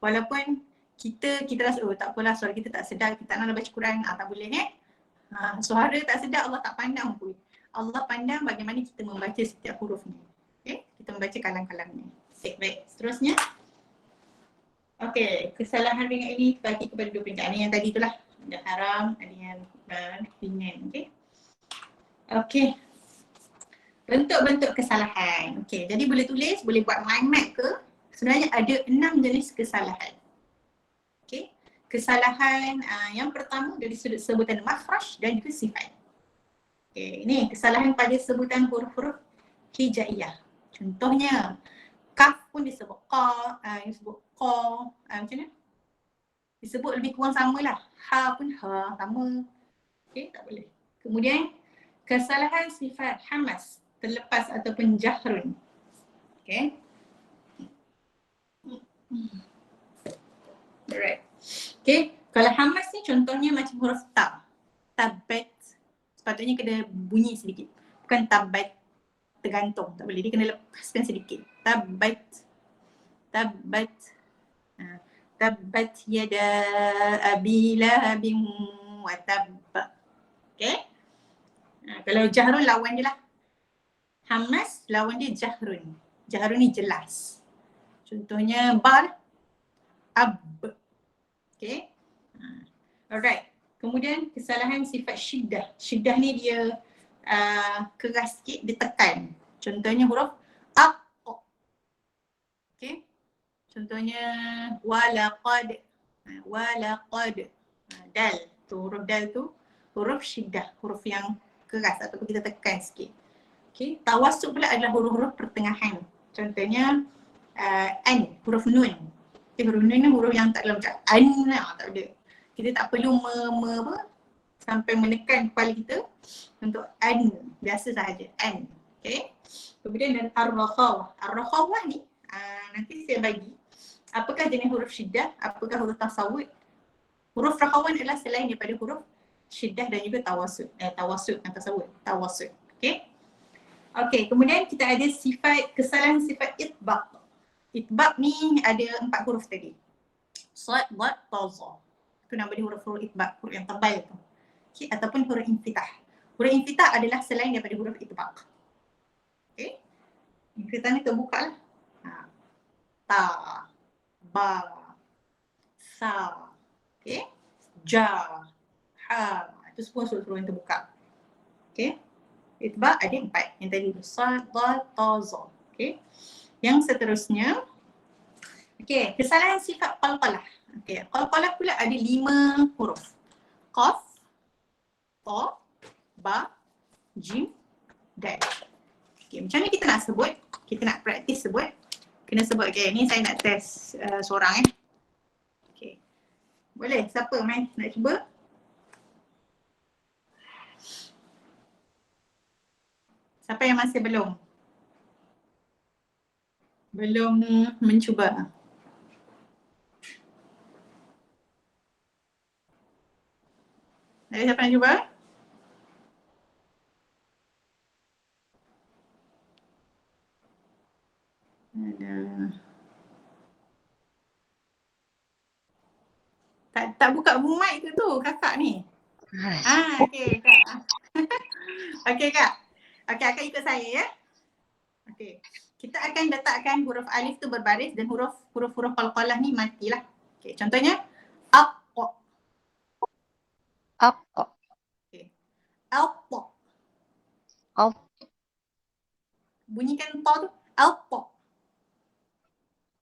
walaupun kita rasa tak apalah suara kita tak sedap, kita tak nak baca Quran, tak boleh suara tak sedap Allah tak pandang pun. Allah pandang bagaimana kita membaca setiap huruf ni. Okay, kita membaca kalang-kalangnya. Baik, seterusnya. Okay, kesalahan ringan ini bagi kepada 2 peringkat. Yang tadi itulah, ada haram, ada yang ringan. Okay. Bentuk-bentuk kesalahan. Okay, jadi boleh tulis, boleh buat mind map ke. Sebenarnya ada 6 jenis kesalahan. Okay, kesalahan yang pertama dari sudut sebutan makhraj dan juga sifat. Okay, ini kesalahan pada sebutan huruf-huruf hijaiyah. Contohnya, kaf pun disebut qa, disebut qa, macam mana? Disebut lebih kurang samalah. Ha pun ha, sama. Okay, tak boleh. Kemudian, kesalahan sifat hamas, terlepas ataupun jahrun. Okay. Alright. Okay, kalau hamas ni contohnya macam huruf ta. Tabat. Sepatutnya kena bunyi sedikit. Bukan tabat tergantung. Tak boleh. Dia kena lepaskan sedikit. Tabat. Tabat. Tabat yada abi lahabin wa tabba. Okay. Kalau jahrun lawan dia lah. Hamas lawan dia jahrun. Jahrun ni jelas. Contohnya bar. Ab. Okay. Alright. Kemudian kesalahan sifat syiddah. Syiddah ni dia keras sikit, dia tekan. Contohnya huruf aq. Okay. Contohnya walaqad. Walaqad. Dal. Tu huruf dal tu huruf syiddah. Huruf yang keras ataupun kita tekan sikit. Okay. Tawassut pula adalah huruf-huruf pertengahan. Contohnya an. Huruf nun. Okay, huruf nun ni huruf yang tak dalam macam an lah. Tak ada. Kita tak perlu sampai menekan kepala kita untuk an, biasa sahaja an. Okay. Kemudian dan ar-rakhawah. Ar-rakhawah ni nanti saya bagi apakah jenis huruf syiddah, apakah huruf tasawud. Huruf rakhawah adalah selain daripada huruf syiddah dan juga tawasud. Tawasud dan tasawud. Tawasud. Okay. Okay, kemudian kita ada kesalahan sifat itbaq. Itbaq ni ada 4 huruf tadi. Sad, dad, ta, za. Itu nama dia huruf-huruf itbaq, huruf yang tebal tu. Okay, ataupun huruf infitah. Huruf infitah adalah selain daripada huruf itbaq. Okay. Infitah ni terbuka lah. Ta, ba, sa, okay. Ja, ha. Itu semua huruf-huruf yang terbuka. Okay. Itbaq ada 4. Yang tadi tu sad, dad, ta, za. Okay. Yang seterusnya, okay, kesalahan sifat qalqalah. Okay, qalqalah pula ada 5 huruf. Qaf, ta, ba, jim, dal. Okay, macam ni kita nak sebut, kita nak praktis sebut. Kena sebut, okay, ni saya nak test seorang Okay. Boleh? Siapa main? Nak cuba? Siapa yang masih belum? Belum mencuba. Ada siapa yang cuba? Ada. Tak buka mic tu kakak ni. Okey kak. Okey kak. Okey, akan ikut saya ya. Okey. Kita akan letakkan huruf alif tu berbaris dan huruf-huruf qalqalah ni matilah. Okey, contohnya aq. Aq. Okey. Alq. Aq. Bunyikan ta tu. Alq.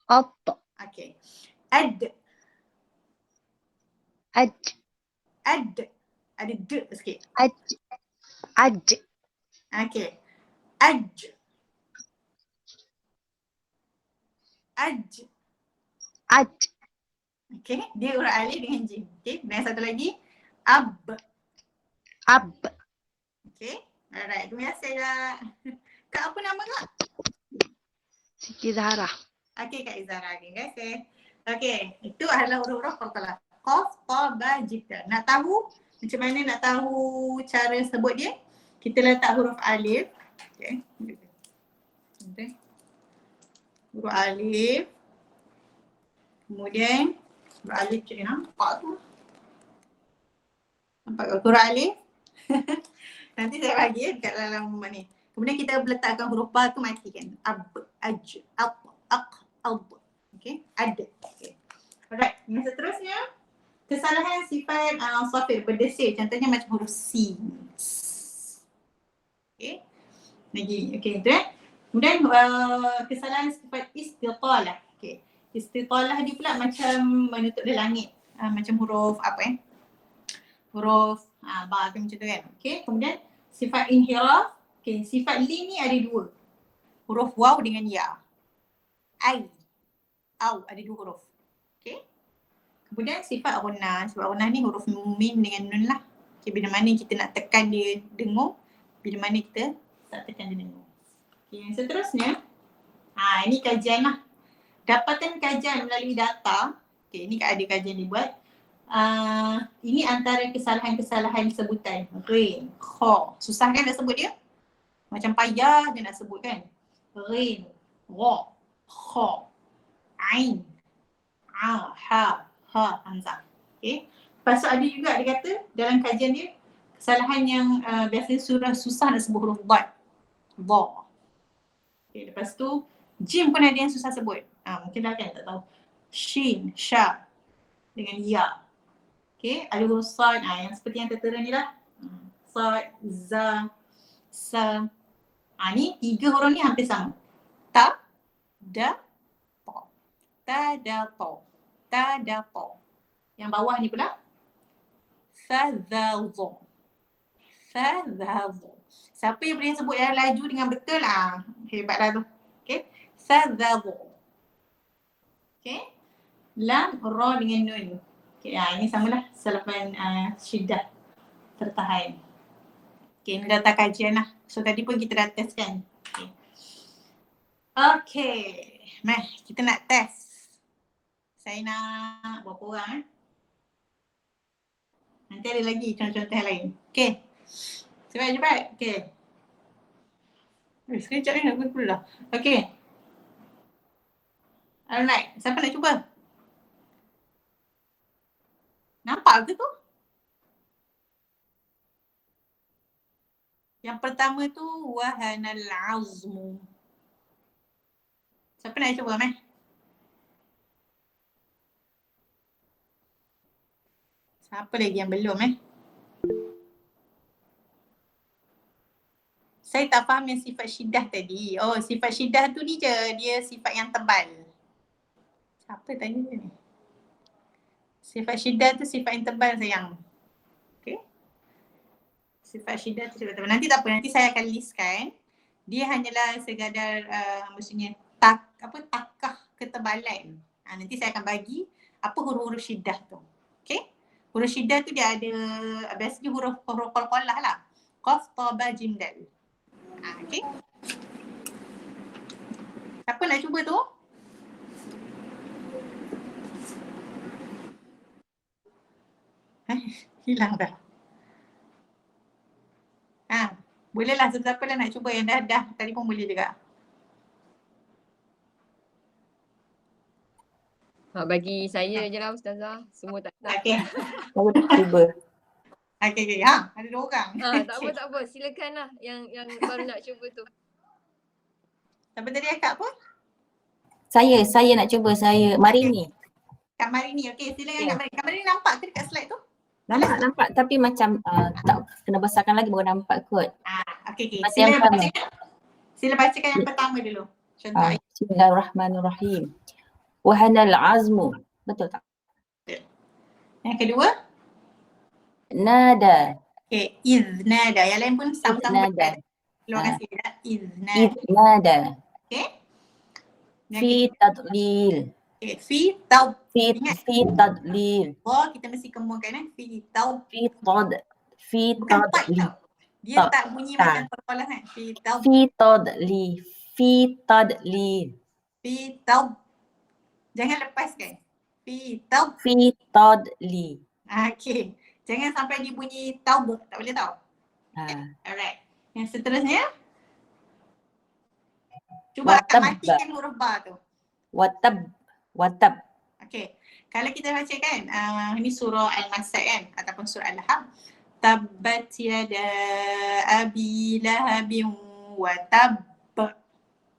Aq. Okey. Ad. Aj. Ad. Ada d sikit. Aj. Aj. Okey. Aj. Aj. Aj. Okey, dia huruf alif dengan jim. Okey, dan satu lagi ab. Ab. Okey. Alright, terima kasih kak. Kak apa nama kak? Siti Zahra. Okey Kak Izara, terima kasih. Okey, itu adalah huruf-huruf qalqalah. Qaf, ta, ba, jita. Nak tahu macam mana nak tahu cara sebut dia? Kita letak huruf alif. Okey. Okay. Huruf alif. Kemudian huruf alif cik nampak tu. Nampak ke huruf alif? Nanti saya bagi dekat dalam ni. Kemudian kita letakkan huruf ba tu matikan. Ab, aj, aq, aq, ab. Okey, ada. Okey. Alright, yang seterusnya kesalahan sifat safir berdesir, contohnya macam huruf sin. Okey. Lagi, okey tu Kemudian kesalahan sifat istitalah. Okey. Istitalah ni pula macam menutup di langit. Macam huruf apa huruf ba tu macam tu kan. Okey, kemudian sifat inhiraf. Okey, sifat li ni ada dua. Huruf waw dengan ya. Ai. Au ada dua huruf. Okey. Kemudian sifat ghunah. Sifat ghunah ni huruf mim dengan nun lah. Okey, bila mana kita nak tekan dia dengung, bila mana kita tak tekan dia dengung. Okey, yang seterusnya ini kajian lah. Dapatan kajian melalui data. Okey, ini ada kajian dibuat. Ini antara kesalahan-kesalahan sebutan. Rin, kha. Susah kan nak sebut dia? Macam payah dia nak sebut kan? Rin, ra, kha, ain, a, ha, hamzah. Okay. Lepas tu ada juga dia kata dalam kajian dia kesalahan yang biasanya susah nak sebut huruf dad. Dha. Okay, lepas tu jim pun ada yang susah sebut. Mungkin dah kan tak tahu. Shin, sha dengan ya. Okay, ada huruf sad yang seperti yang tertera ni lah. Sad, za, sa. Ni tiga huruf ni hampir sama. Ta, da, ta. Ta, da, ta. Ta, da, ta. Yang bawah ni pula fa, dha, dha. Fa, dha, dha. Siapa yang boleh sebut yang laju dengan betul hebatlah tu. Okay. Fa, dha, dha. Okay. Lam, ra dengan nun. Okay, ini samalah selepas syiddah tertahan. Okay, ini data kajian lah. So tadi pun kita dah test kan. Okay. Meh, kita nak test. Saya nak berapa orang Nanti ada lagi contoh-contoh yang lain. Okay. Cepat-cepat. Okay. Sekejap ni nak pula dah. Okay. Alright. Siapa nak cuba? Nampak ke tu? Yang pertama tu wahanal azmu. Siapa nak cuba meh? Siapa lagi yang belum Saya tak faham yang sifat syiddah tadi. Oh, sifat syiddah tu ni je. Dia sifat yang tebal. Siapa tanya dia ni? Sifat syiddah tu sifat yang tebal sayang. Okay. Sifat syiddah tu sifat tebal. Nanti tak apa. Nanti saya akan listkan. Dia hanyalah sekadar maksudnya takah ketebalan. Nanti saya akan bagi apa huruf-huruf syiddah tu. Okay. Huruf syiddah tu dia ada, biasanya huruf qalqalah lah. Qaf, ta, ba, jim, dal. Okay. Siapa nak cuba tu? Hilang dah. Bolehlah siapa lah nak cuba yang dah tadi pun boleh juga. Bagi saya je lah Ustazah. Semua tak nak. Okay. Saya nak cuba. Okay. Ada 2 orang. Tak apa. Silakan lah yang baru nak cuba tu. Siapa tadi akak pun? Saya nak cuba, Marini. Kak Marini. Okay, silakan Ya. Kak Marini. Kak Marini nampak ke dekat slide tu? Nampak tapi macam tak kena besarkan lagi baru nampak kot. Okay. Macam yang pertama. Sila bacakan yang pertama dulu. Contoh ayat. Bismillahirrahmanirrahim. Wahanal azmu. Betul tak? Yang kedua. Nada. Okay, iznada. Yang lain pun sama-sama Iznada. Terima kasih ya. Iznada. Iznada. Okay. Yang Fi kedua. tadlil. Okay. Fi taub. Fi tadlil. Kita mesti kembangkan Fi taub. Fi Bukan tak tadlil. tau. Dia Tak. tak bunyi macam qalqalah kan. Fi taub. Fi tadlil. Fi taub. Jangan lepaskan. Fi taub. Fi tadlil. Okay. Jangan sampai dia bunyi taub. Tak boleh tau. Alright. Yang seterusnya. Cuba akak matikan huruf ba tu. Watab. Okay. Kalau kita baca kan, ini surah Al-Masad kan, ataupun surah Al-Lahab. Tabbat yada abi lahabin wa tab.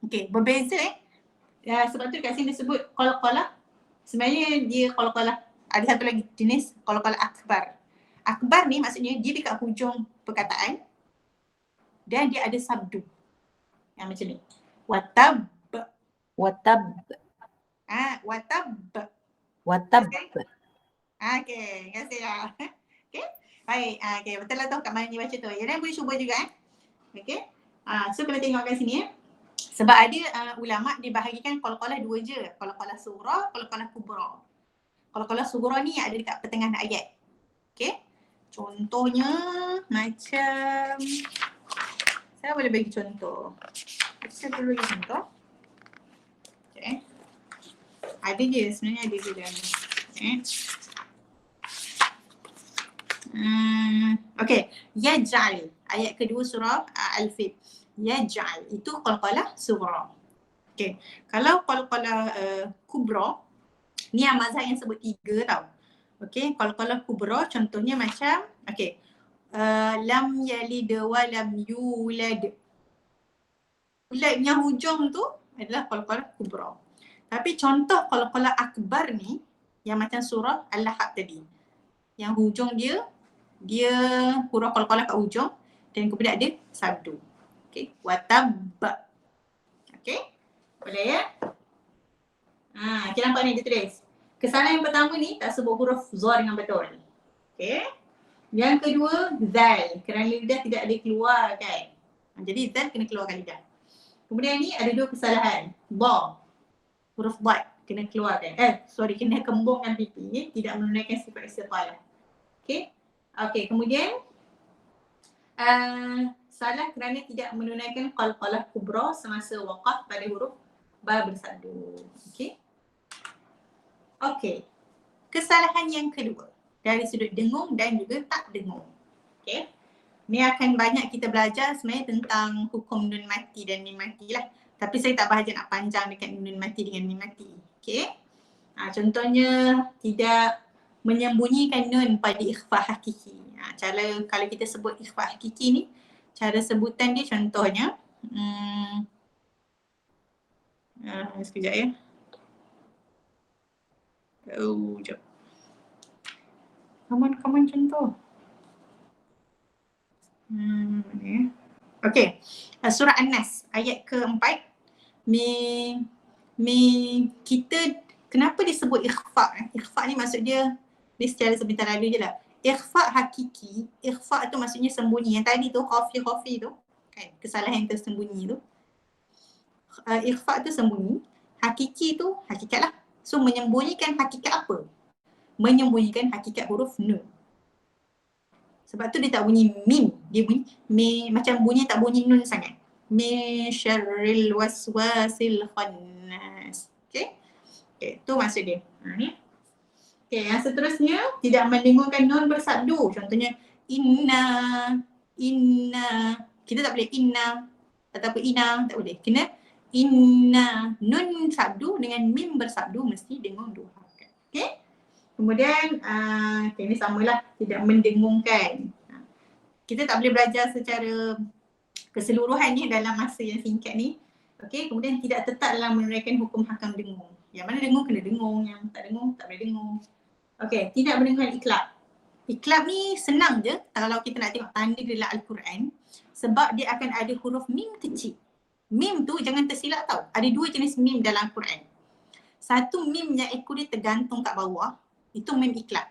Okay, berbeza sebab tu kat sini disebut qalqalah. Sebenarnya dia qalqalah. Ada satu lagi jenis qalqalah akbar. Akbar ni maksudnya dia dekat hujung perkataan dan dia ada sabdu. Yang macam ni. Watab. Watab. Watab. Okay, terima kasih ya. Okay, baik. Okay, betul lah tu Kak Mani baca tu. Yang lain boleh cuba juga Okay. So kena tengok kat sini Sebab ada ulama' dibahagikan qalqalah 2 je. Qalqalah sughra, qalqalah kubra. Qalqalah sughra ni ada dekat pertengahan ayat. Okay. Contohnya macam, saya boleh bagi contoh. Saya boleh bagi contoh. Okay. Ada je, sebenarnya ada je dalam ni. Okay. Yaj'al. Ayat kedua surah Al-Fil. Yaj'al. Itu qalqalah sughra. Okay. Kalau qalqalah kubra, ni yang mazhab yang sebut 3 tau. Okay. Qalqalah kubra contohnya macam, okay. Lam yalid wa lam yulad. Yulad yang hujung tu adalah qalqalah kubra. Tapi contoh qalqalah akbar ni yang macam surah Al-Lahab tadi. Yang hujung dia huruf qalqalah kat hujung dan kemudian ada sabdu. Okey, watab. Okey. Boleh ya? Kita nampak ni dia tulis. Kesalahan yang pertama ni tak sebut huruf za dengan betul. Okey. Yang kedua zal, kerana lidah tidak ada keluar kan. Jadi zal kena keluarkan lidah. Kemudian ni ada 2 kesalahan. Ba. Huruf ba kena keluarkan. Kena kembungkan pipi, tidak menunaikan sifat istiqalah. Okey. Okey, kemudian salah kerana tidak menunaikan qalqalah kubra semasa waqaf pada huruf ba bersabdu. Okey. Okey. Kesalahan yang kedua dari sudut dengung dan juga tak dengung. Okey. Ni akan banyak kita belajar sebenarnya tentang hukum nun mati dan mim mati lah. Tapi saya tak bahagia nak panjang dekat nun mati dengan mim mati. Okey. Contohnya tidak menyembunyikan nun pada ikhfa hakiki. Kalau kita sebut ikhfa hakiki ni, cara sebutan dia contohnya sekejap ya. Jap. Come on contoh. Okey. Surah An-Nas ayat ke-4. Kita kenapa disebut ikhfa? Ikhfa ni maksud dia secara sebentar lalu je lah. Ikhfa hakiki, ikhfa tu maksudnya sembunyi. Yang tadi tu khafi tu kan, kesalahan tersembunyi tu. Ikhfa tu sembunyi, hakiki tu hakikat lah. So menyembunyikan hakikat apa? menyembunyikan hakikat huruf nun. Sebab tu dia tak bunyi mim, dia bunyi macam bunyi tak bunyi nun sangat. Min syarril waswasil khannas. Okey. Okey, tu maksud dia. Ni. Okey, yang seterusnya tidak mendengungkan nun bersabdu. Contohnya inna. Kita tak boleh inna ataupun ina, tak boleh. Kena inna. Nun sabdu dengan mim bersabdu mesti dengung dua harakat. Okey. Kemudian ini samalah, tidak mendengungkan. Kita tak boleh belajar secara keseluruhannya dalam masa yang singkat ni. Okey, kemudian tidak tetap dalam menunaikan hukum hakam dengung. Yang mana dengung kena dengung, yang tak dengung tak boleh dengung. Okey, tidak mendengungkan iklab. Iklab ni senang je kalau kita nak tengok tanda dalam Al-Quran, sebab dia akan ada huruf mim kecil. Mim tu jangan tersilap tau. Ada dua jenis mim dalam Al-Quran. Satu mim yang ekor dia tergantung kat bawah, itu mim iklab.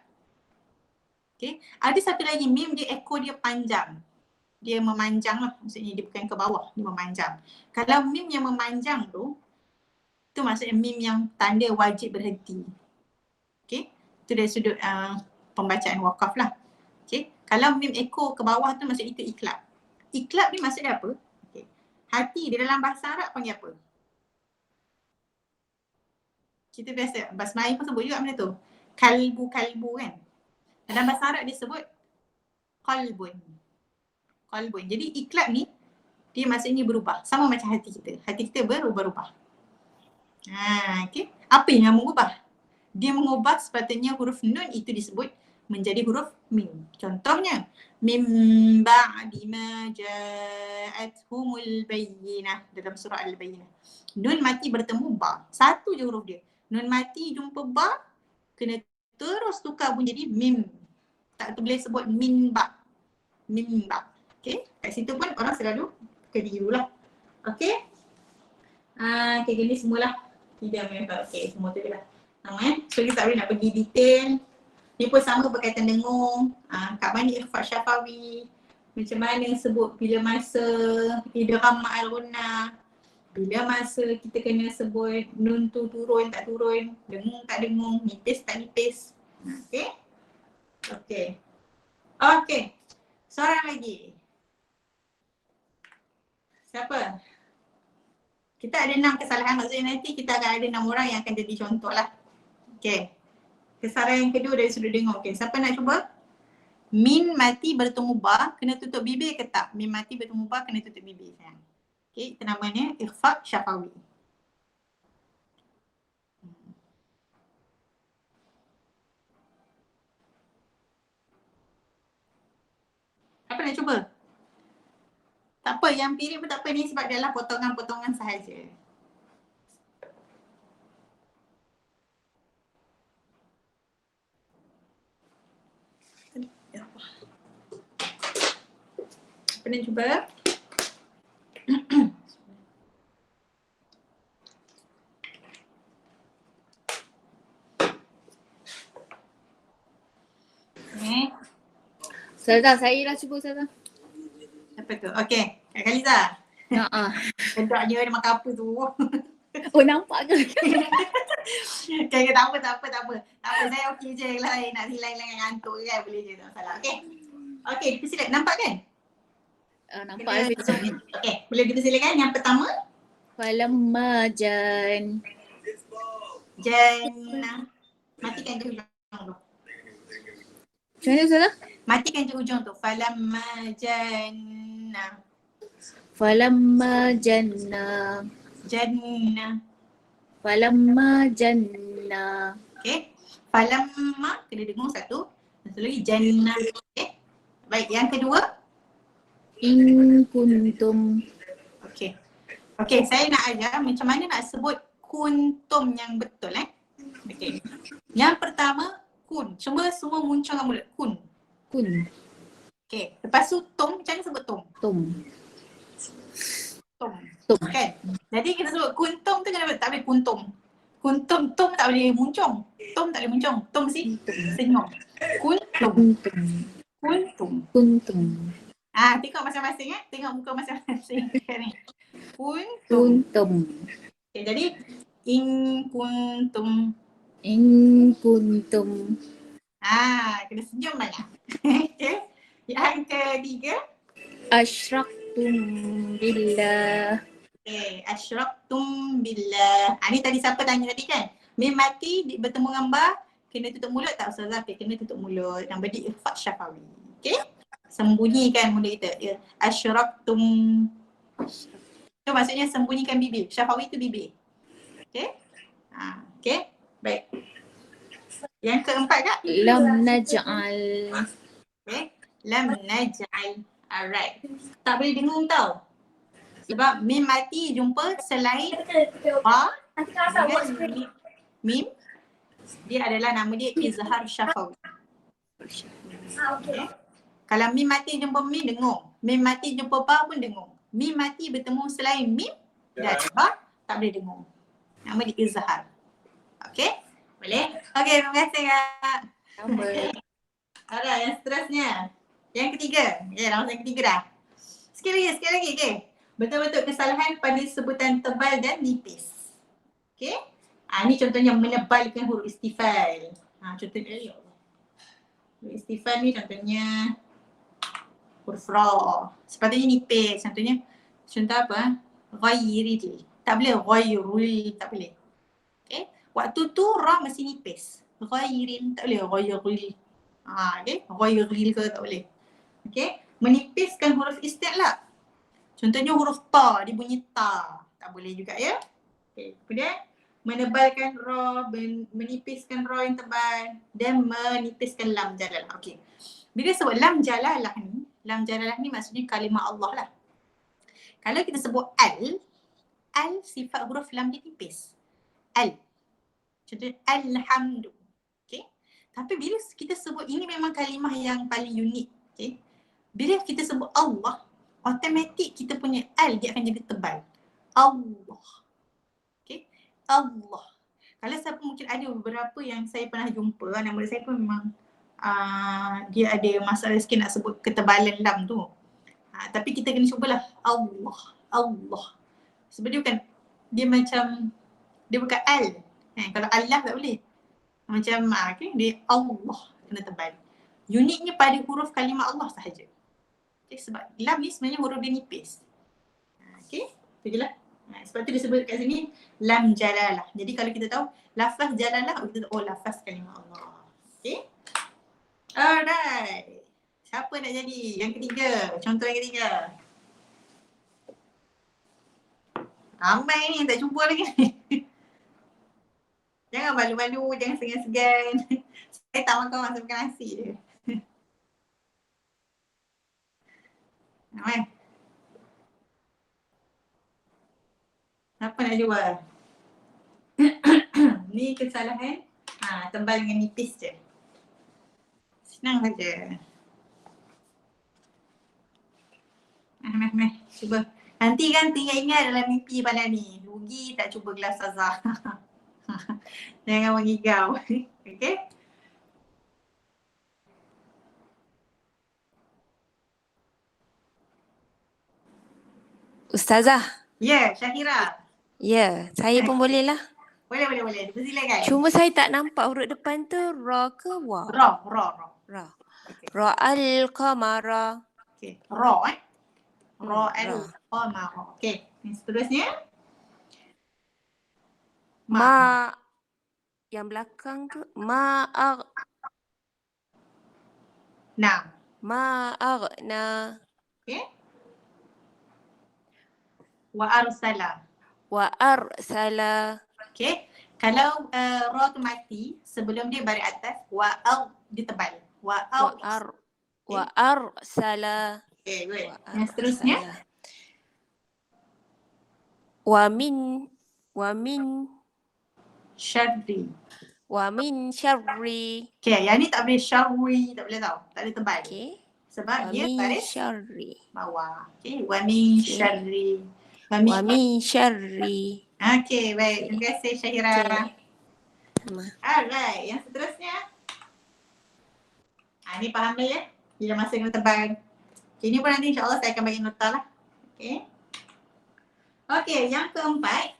Okay. Ada satu lagi mim dia ekor dia panjang. Dia memanjang lah. Maksudnya dia bukan ke bawah, dia memanjang. Kalau mim yang memanjang tu maksudnya mim yang tanda wajib berhenti. Okay. Itu dari sudut pembacaan wakaf lah. Okay. Kalau mim ekor ke bawah tu maksudnya itu iklab. Iklab ni maksudnya apa? Okay. Hati di dalam bahasa Arab panggil apa? Kita biasa, bahasa Melayu pun sebut juga benda tu. Kalbu kan. Dalam bahasa Arab dia sebut qalbun. Jadi iklab ni dia maksudnya berubah. Sama macam hati kita. Hati kita berubah-ubah. Okay. Apa yang mengubah? Dia mengubah sepatutnya huruf nun itu disebut menjadi huruf mim. Contohnya mim ba'di ma ja'athumul bayyinah dalam surah Al-Bayyinah. Nun mati bertemu ba. Satu je huruf dia. Nun mati jumpa ba, kena terus tukar pun jadi mim. Tak boleh sebut min ba. Mim ba. Okay. Kat situ pun orang selalu keliru lah. Okay. Okay, gini semualah. Tidak mengenal. Okay, semua tu je lah. So kita tak boleh nak pergi detail. Ni pun sama berkaitan dengung. Kat mana ikhfa syafawi. Macam mana sebut bila masa idgham ma'al gunnah. Bila masa kita kena sebut nun tu turun tak turun. Dengung tak dengung. Nipis tak nipis. Okay. Okay. Okay. Seorang lagi. Siapa? Kita ada 6 kesalahan. Maksudnya nanti kita akan ada 6 orang yang akan jadi contoh lah. Okay. Kesalahan yang kedua dari sudut dengung. Okay. Siapa nak cuba? Min mati bertemu ba, kena tutup bibir ke tak? Min mati bertemu ba, kena tutup bibir. Okay. Itu namanya ikhfa syafawi. Apa nak cuba? Tak apa, yang piring pun tak apa ni sebab dia adalah potongan-potongan sahaja. Apa nak cuba? Ustazah, saya lah cuba Ustazah. Apa tu? Okey, Kak Khaliza. Sedapnya dia makan apa tu? Oh, nampak ke? Okay, tak apa. Saya okey je lah. Nak hilang ngantuk kan, boleh je, tak masalah. Okey, kita silakan. Nampak kan? Nampak. Okey, boleh kita silakan. Yang pertama. Falamma jan. Jannah. Matikan je hujung tu. Macam mana Ustazah? Matikan je hujung tu. Falamma jannah. Falamma janna. Falamma janna. Okay. Falamma kena dengung satu. Satu lagi jannah. Okay. Baik, yang kedua. In kuntum. Okay. Okay, saya nak ajar macam mana nak sebut kuntum yang betul Okay. Yang pertama kun. Semua muncul dengan mulut. Kun. Okay. Lepas tu tom, macam mana sebut tom? Tom. Kan? Jadi kita sebut kuntum tu kenapa tak boleh kuntum. Kuntum, tom tak boleh muncung. Tom tak boleh muncung. Tom mesti senyum. Kuntum. Tengok masing-masing Tengok muka masing-masing ni. Kuntum. Okay, jadi in kuntum. Kena senyum banyak. Okay. Yang ketiga. Asyraktum billah. Okay, asyraktum billah. Ni tadi siapa tanya tadi kan? Mim mati bertemu dengan ba, kena tutup mulut tak Ustazah? Okay, kena tutup mulut. Yang beri ikhfa syafawi. Okay? Sembunyikan mulut kita. Ya. Asyraktum. Itu maksudnya sembunyikan bibir. Syafawi itu bibir. Okay? Okay? Baik. Yang keempat kak? Lam naj'al. Okay? Lam naj'al. Alright. Tak boleh dengung tau. Sebab mim mati jumpa selain ba dengan mim, dia adalah nama dia izhar syafawi. Okay. Kalau mim mati jumpa mim dengung. Mim mati jumpa ba pun dengung. Mim mati bertemu selain mim dan ba tak boleh dengung. Nama dia izhar. Okay? Boleh? Okay, terima kasih kak. Alright, yang seterusnya. Yang ketiga. Okay, langsung yang ketiga dah. Sekali lagi. Okay. Betul-betul kesalahan pada sebutan tebal dan nipis. Okay. Ni contohnya menebalkan huruf istifal. Contohnya, ya Allah. Huruf istifal ni contohnya huruf ra. Sepatutnya nipis. Contoh apa? Ghairil. Tak boleh ghairul. Tak boleh. Okay. Waktu tu ra mesti nipis. Ghairil. Tak boleh ghairil. Okay. Ghairil ke tak boleh. Okay. Menipiskan huruf isti'la. Contohnya huruf ta, dia bunyi ta. Tak boleh juga ya. Okay. Kemudian menebalkan ra, menipiskan ra yang tebal dan menipiskan lam jalalah. Okey. Bila sebut lam jalalah ni maksudnya kalimah Allah lah. Kalau kita sebut al sifat huruf lam dia tipis. Al. Contohnya alhamdu. Okey. Tapi bila kita sebut ini memang kalimah yang paling unik. Okey. Bila kita sebut Allah, automatik kita punya al dia akan jadi tebal. Allah. Okay. Allah. Kalau siapa mungkin ada beberapa yang saya pernah jumpa, nama saya pun memang dia ada masalah sikit nak sebut ketebalan lam tu. Tapi kita kena cubalah. Allah. Sebab dia bukan al. Kalau Allah tak boleh. Macam okay, dia Allah kena tebal. Uniknya pada huruf kalimah Allah sahaja. Okay, sebab lam ni sebenarnya huruf dia nipis. Okay, itu je lah. Sebab tu disebut kat sini lam jalalah. Jadi kalau kita tahu lafaz jalalah, kita tahu lafaz kalimah Allah. Okay. Alright. Siapa nak jadi? Yang ketiga. Contoh yang ketiga. Ramai ni tak jumpa lagi. Jangan malu-malu, jangan segan-segan. Saya tak makan masa makan nasi je. Ramai. Apa nak jual? Ni kesalahan tebal dengan nipis je. Senang saja. Meh. Cuba. Nanti kan ingat dalam mimpi pada ni. Rugi tak cuba gelas Azhar. Jangan mengigau. Okay? Ustazah. Ya, Syahira. Ya, saya pun boleh lah. Boleh. Persilakan. Cuma saya tak nampak huruf depan tu ra ke wa? Ra. Okay. Ra al-qamara. Okay. Ra Ra al-qamara. Okay. Yang seterusnya. Ma. Yang belakang tu ma'ar. Nah. Ma'arna. Okay. Wa arsala. Okay. Kalau ra tu mati, sebelum dia baris atas, wa dia tebal. Wa arsala. Okay, good. Yang seterusnya. Wa min syarri. Okay, yang ni tak boleh syarri, tak boleh tau. Tak boleh tebal. Okay. Sebab dia baris syarri. Bawah. Okay, wa min syarri. Wa min syarri. Okay, baik. Terima kasih Syahira. Okay. Alright, yang seterusnya. Ni faham dah ya? Bila masa kena tebal. Okay, ni pun nanti insyaAllah saya akan bagi nota lah. Okay. Okay, yang keempat.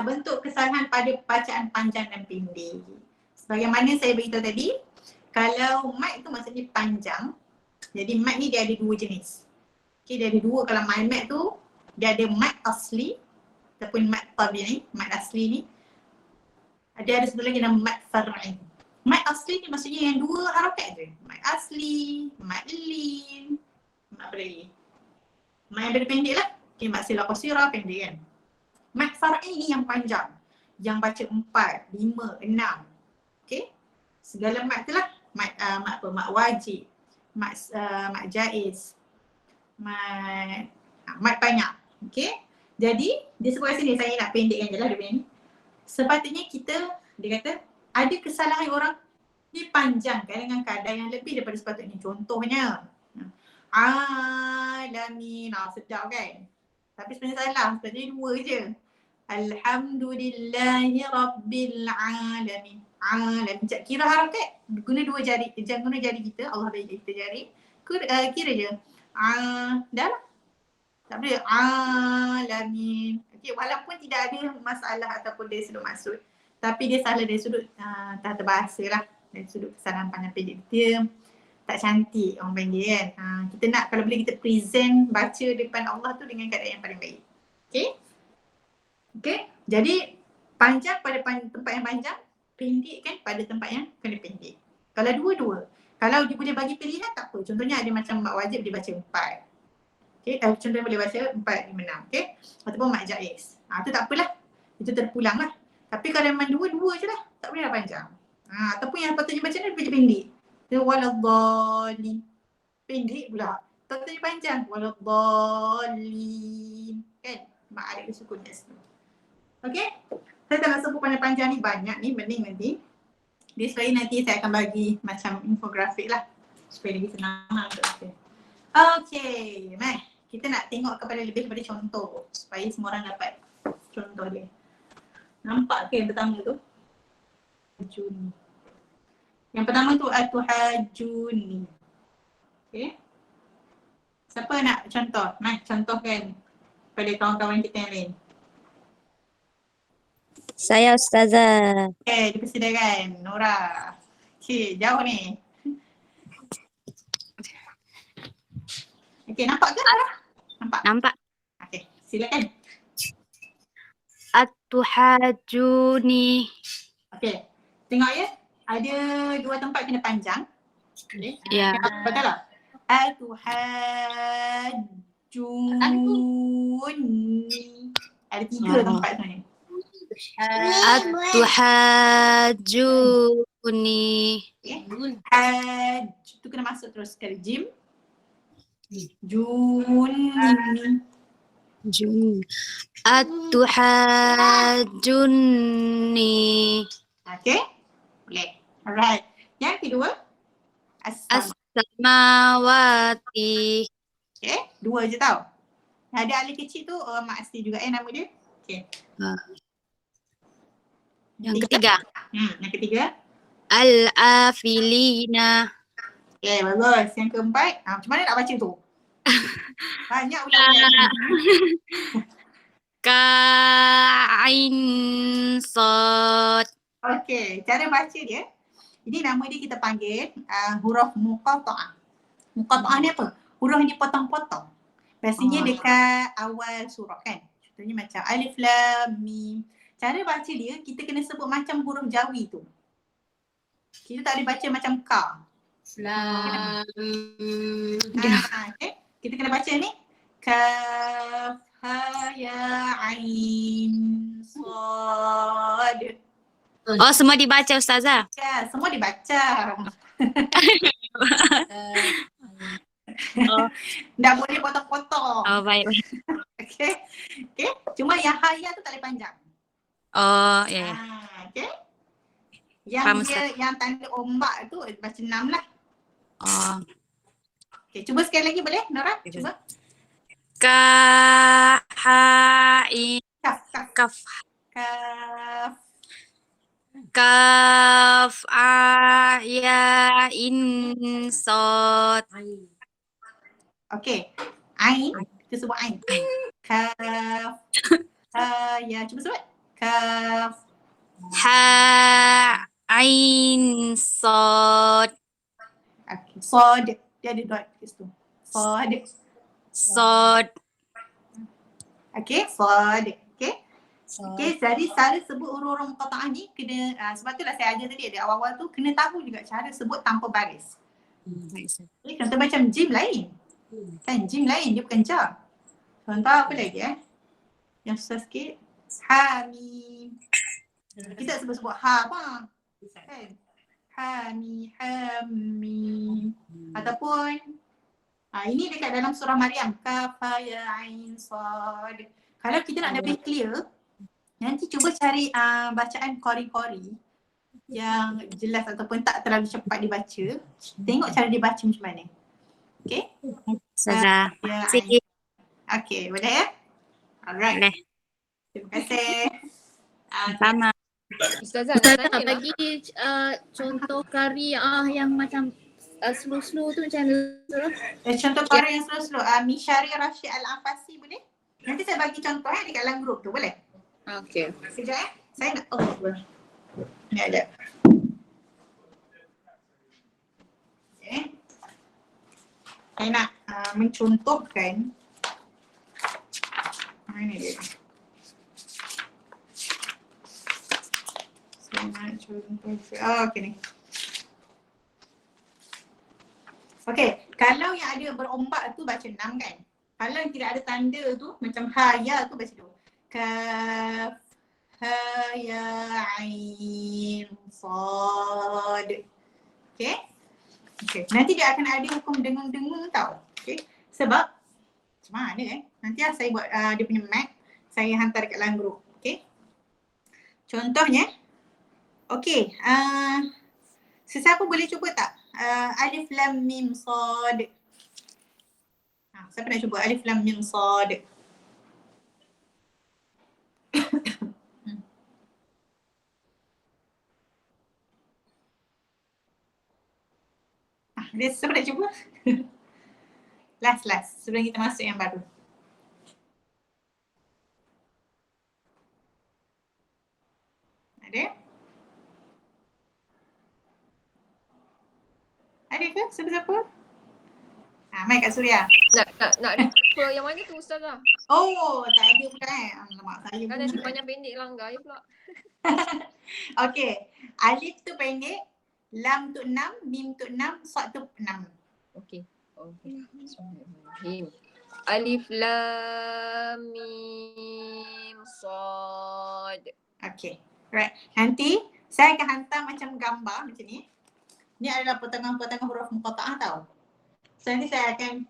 Bentuk kesalahan pada bacaan panjang dan pendek. Sebagaimana saya beritahu tadi, kalau mat tu maksudnya panjang. Jadi mat ni dia ada dua jenis. Okay, dia ada dua. Kalau mat tu, dia ada mat asli ataupun mat tabi'i, mat asli ni. Ada satu lagi nama mat far'i. Mat asli ni maksudnya yang dua harakat je. Mat asli, mat lin, mat apa lagi? Mat yang pendek lah. Okay, mat sila qasira pendek kan. Mat far'i ni yang panjang. Yang baca 4, 5, 6. Okay. Segala mat tu lah. Mat apa? Mat wajib. Mat jaiz. Mat banyak. Okay. Jadi, dia sebut kat sini, saya nak pendekkan je lah dia punya ni. Sepatutnya kita, dia kata, ada kesalahan orang ni panjangkan dengan kadar yang lebih daripada sepatutnya. Contohnya, alamin. Sedap kan? Tapi sebenarnya salah, sepatutnya dua je. Alhamdulillahi Rabbil Alamin. Alamin. Kira harakat, guna dua jari. Jangan guna jari kita, Allah bagi kita jari. Kira je. Dah lah. Tak boleh. Alamin. Okay, walaupun tidak ada masalah ataupun dari sudut maksud. Tapi dia salah dari sudut tata bahasa lah. Dari sudut kesalahan pandang pendek dia. Tak cantik orang panggil kan. Kita nak kalau boleh kita present baca depan Allah tu dengan keadaan yang paling baik. Okay. Okay, jadi panjang pada tempat yang panjang, pendek kan pada tempat yang kena pendek. Kalau dua-dua, kalau dia boleh bagi pilihan tak apa. Contohnya ada macam mat wajib dia baca 4. Okay, contohnya boleh baca 4, 5, 6. Okay, ataupun mat jaiz. Tu tak apalah, itu terpulang lah. Tapi kalau memang dua-dua je lah, tak boleh lah panjang. Ataupun yang patutnya baca ni baca pendek. Dia waladhdallin. Pendek pula. Patutnya panjang. Waladhdallin. Kan? Mak ada sukun kat situ. Okay, saya tak nak sebut panjang-panjang ni, banyak ni, mending nanti. Dia supaya nanti saya akan bagi macam infografik lah. Supaya lebih senang lah untuk kita. Okay, kita nak tengok kepada lebih kepada contoh. Supaya semua orang dapat contoh dia. Nampak ke yang pertama tu? Juni. Yang pertama tu atuhajuni. Okay. Siapa nak contoh? Contohkan pada kawan-kawan kita yang lain. Saya Ustazah. Okay, dipersilakan. Nora. Okay, jauh ni. Okay, nampak ke Nora? Nampak? Nampak. Okay, silakan. Atuhajuni. Okay, tengok ya. Ada dua tempat kena panjang. Okay. Ya. Betul tak? Atuhajuni. Ada tiga tempat tu ni. Atuhajuni. Haj tu kena masuk terus ke jim. Juni. Atuhajuni. Okay, boleh. Alright. Yang kedua, As-samawati. Okay, dua je tau. Ada alif kecil tu mak asli juga nama dia. Okay. Yang ketiga. Yang ketiga. Al-afilina. Okay, bagus. Yang keempat, macam mana nak baca tu? Banyak pula. Ka'in sad. Okay, cara baca dia. Ini nama dia kita panggil huruf muqatta'ah. Muqatta'ah ni apa? Huruf yang dipotong-potong. Biasanya dekat awal surah kan. Contohnya macam alif lam mim. Cara baca dia, kita kena sebut macam huruf Jawi tu. Kita tak boleh baca macam ka. Okay. Kita kena baca ni. Kaf, ha, ya, ain, sad. Oh, semua dibaca Ustazah? Ya, semua dibaca. Tak boleh potong-potong. Oh, baik. Okay. Okay. Cuma yang haya tu tak boleh panjang. Oh, ya. Yeah. Okay. Yang Faham, dia, yang tanda ombak tu baca 6 lah. Oh. Okay, cuba sekali lagi boleh Nora? Cuba. Ka-ha-in. Kaf. Kaf. Kaf. Kaf-a-ya-in sad. Okay. Ain. Kita sebut ain. Kaf. Ha, ya. Cuba sebut. Kaf. Ha Ain sod. Okay. Sod. Dia ada dot kat situ. Sod. Sod. Okay, sod. Okay. Okay, jadi cara sebut huruf-huruf muqatta'ah ni kena, sebab tu lah saya ajar tadi ada awal-awal tu kena tahu juga cara sebut tanpa baris. Okay, contoh macam jim lain. Kan jim lain, dia bukan ja. Contoh apa lagi yang susah sikit. Hamim. Kita tak sebut-sebut ha bang. Kan? Hamim. Ataupun ini dekat dalam surah Maryam. Kaf ha ya ain sad. Kalau kita nak lebih clear, nanti cuba cari bacaan qori-qori yang jelas ataupun tak terlalu cepat dibaca. Tengok cara dibaca macam mana. Okay? Ustazah. Ya, Sikit. okay, boleh ya? Alright. Boleh. Terima kasih. Sama. Ustazah nak Ustazah tanya lah. bagi contoh karya yang macam slow-slow tu macam mana? Contoh qori yang slow-slow. Mishari Rashid Al-Afasi boleh? Nanti saya bagi contoh dekat dalam grup tu, boleh? Okay. Sekejap Saya nak ni ada. Okay. Saya nak mencontohkan. Mana dia? Saya nak contohkan. Okay ni. Okay, kalau yang ada berombak tu baca 6 kan? Kalau yang tidak ada tanda tu macam ha ya tu baca 2. Kaf ha ya ain sad. Okay? Okay. Nanti dia akan ada hukum dengung-dengung tau. Okay? Sebab macam mana nanti saya buat dia punya map, saya hantar dekat dalam grup. Okay? Contohnya, okay, sesiapa boleh cuba tak? Alif lam mim sad. Siapa nak cuba alif lam mim sad? Dia siapa nak cuba? Last sebelum kita masuk yang baru. Ada? Ada ke siapa-siapa? Mai Kak Suria. Nak refer yang mana tu Ustazah? Oh, tak ada pula Alamak, saya Kan pun. nanti panjang pendek langgar je pula. Okay, alif tu pendek, lam tu 6, mim tu 6, sad tu 6. Okay. Bismillahirrahmanirrahim. Alif lam mim sad. Okay, right. Nanti saya akan hantar macam gambar macam ni. Ni adalah potongan-potongan huruf muqatta'ah tau. So nanti saya akan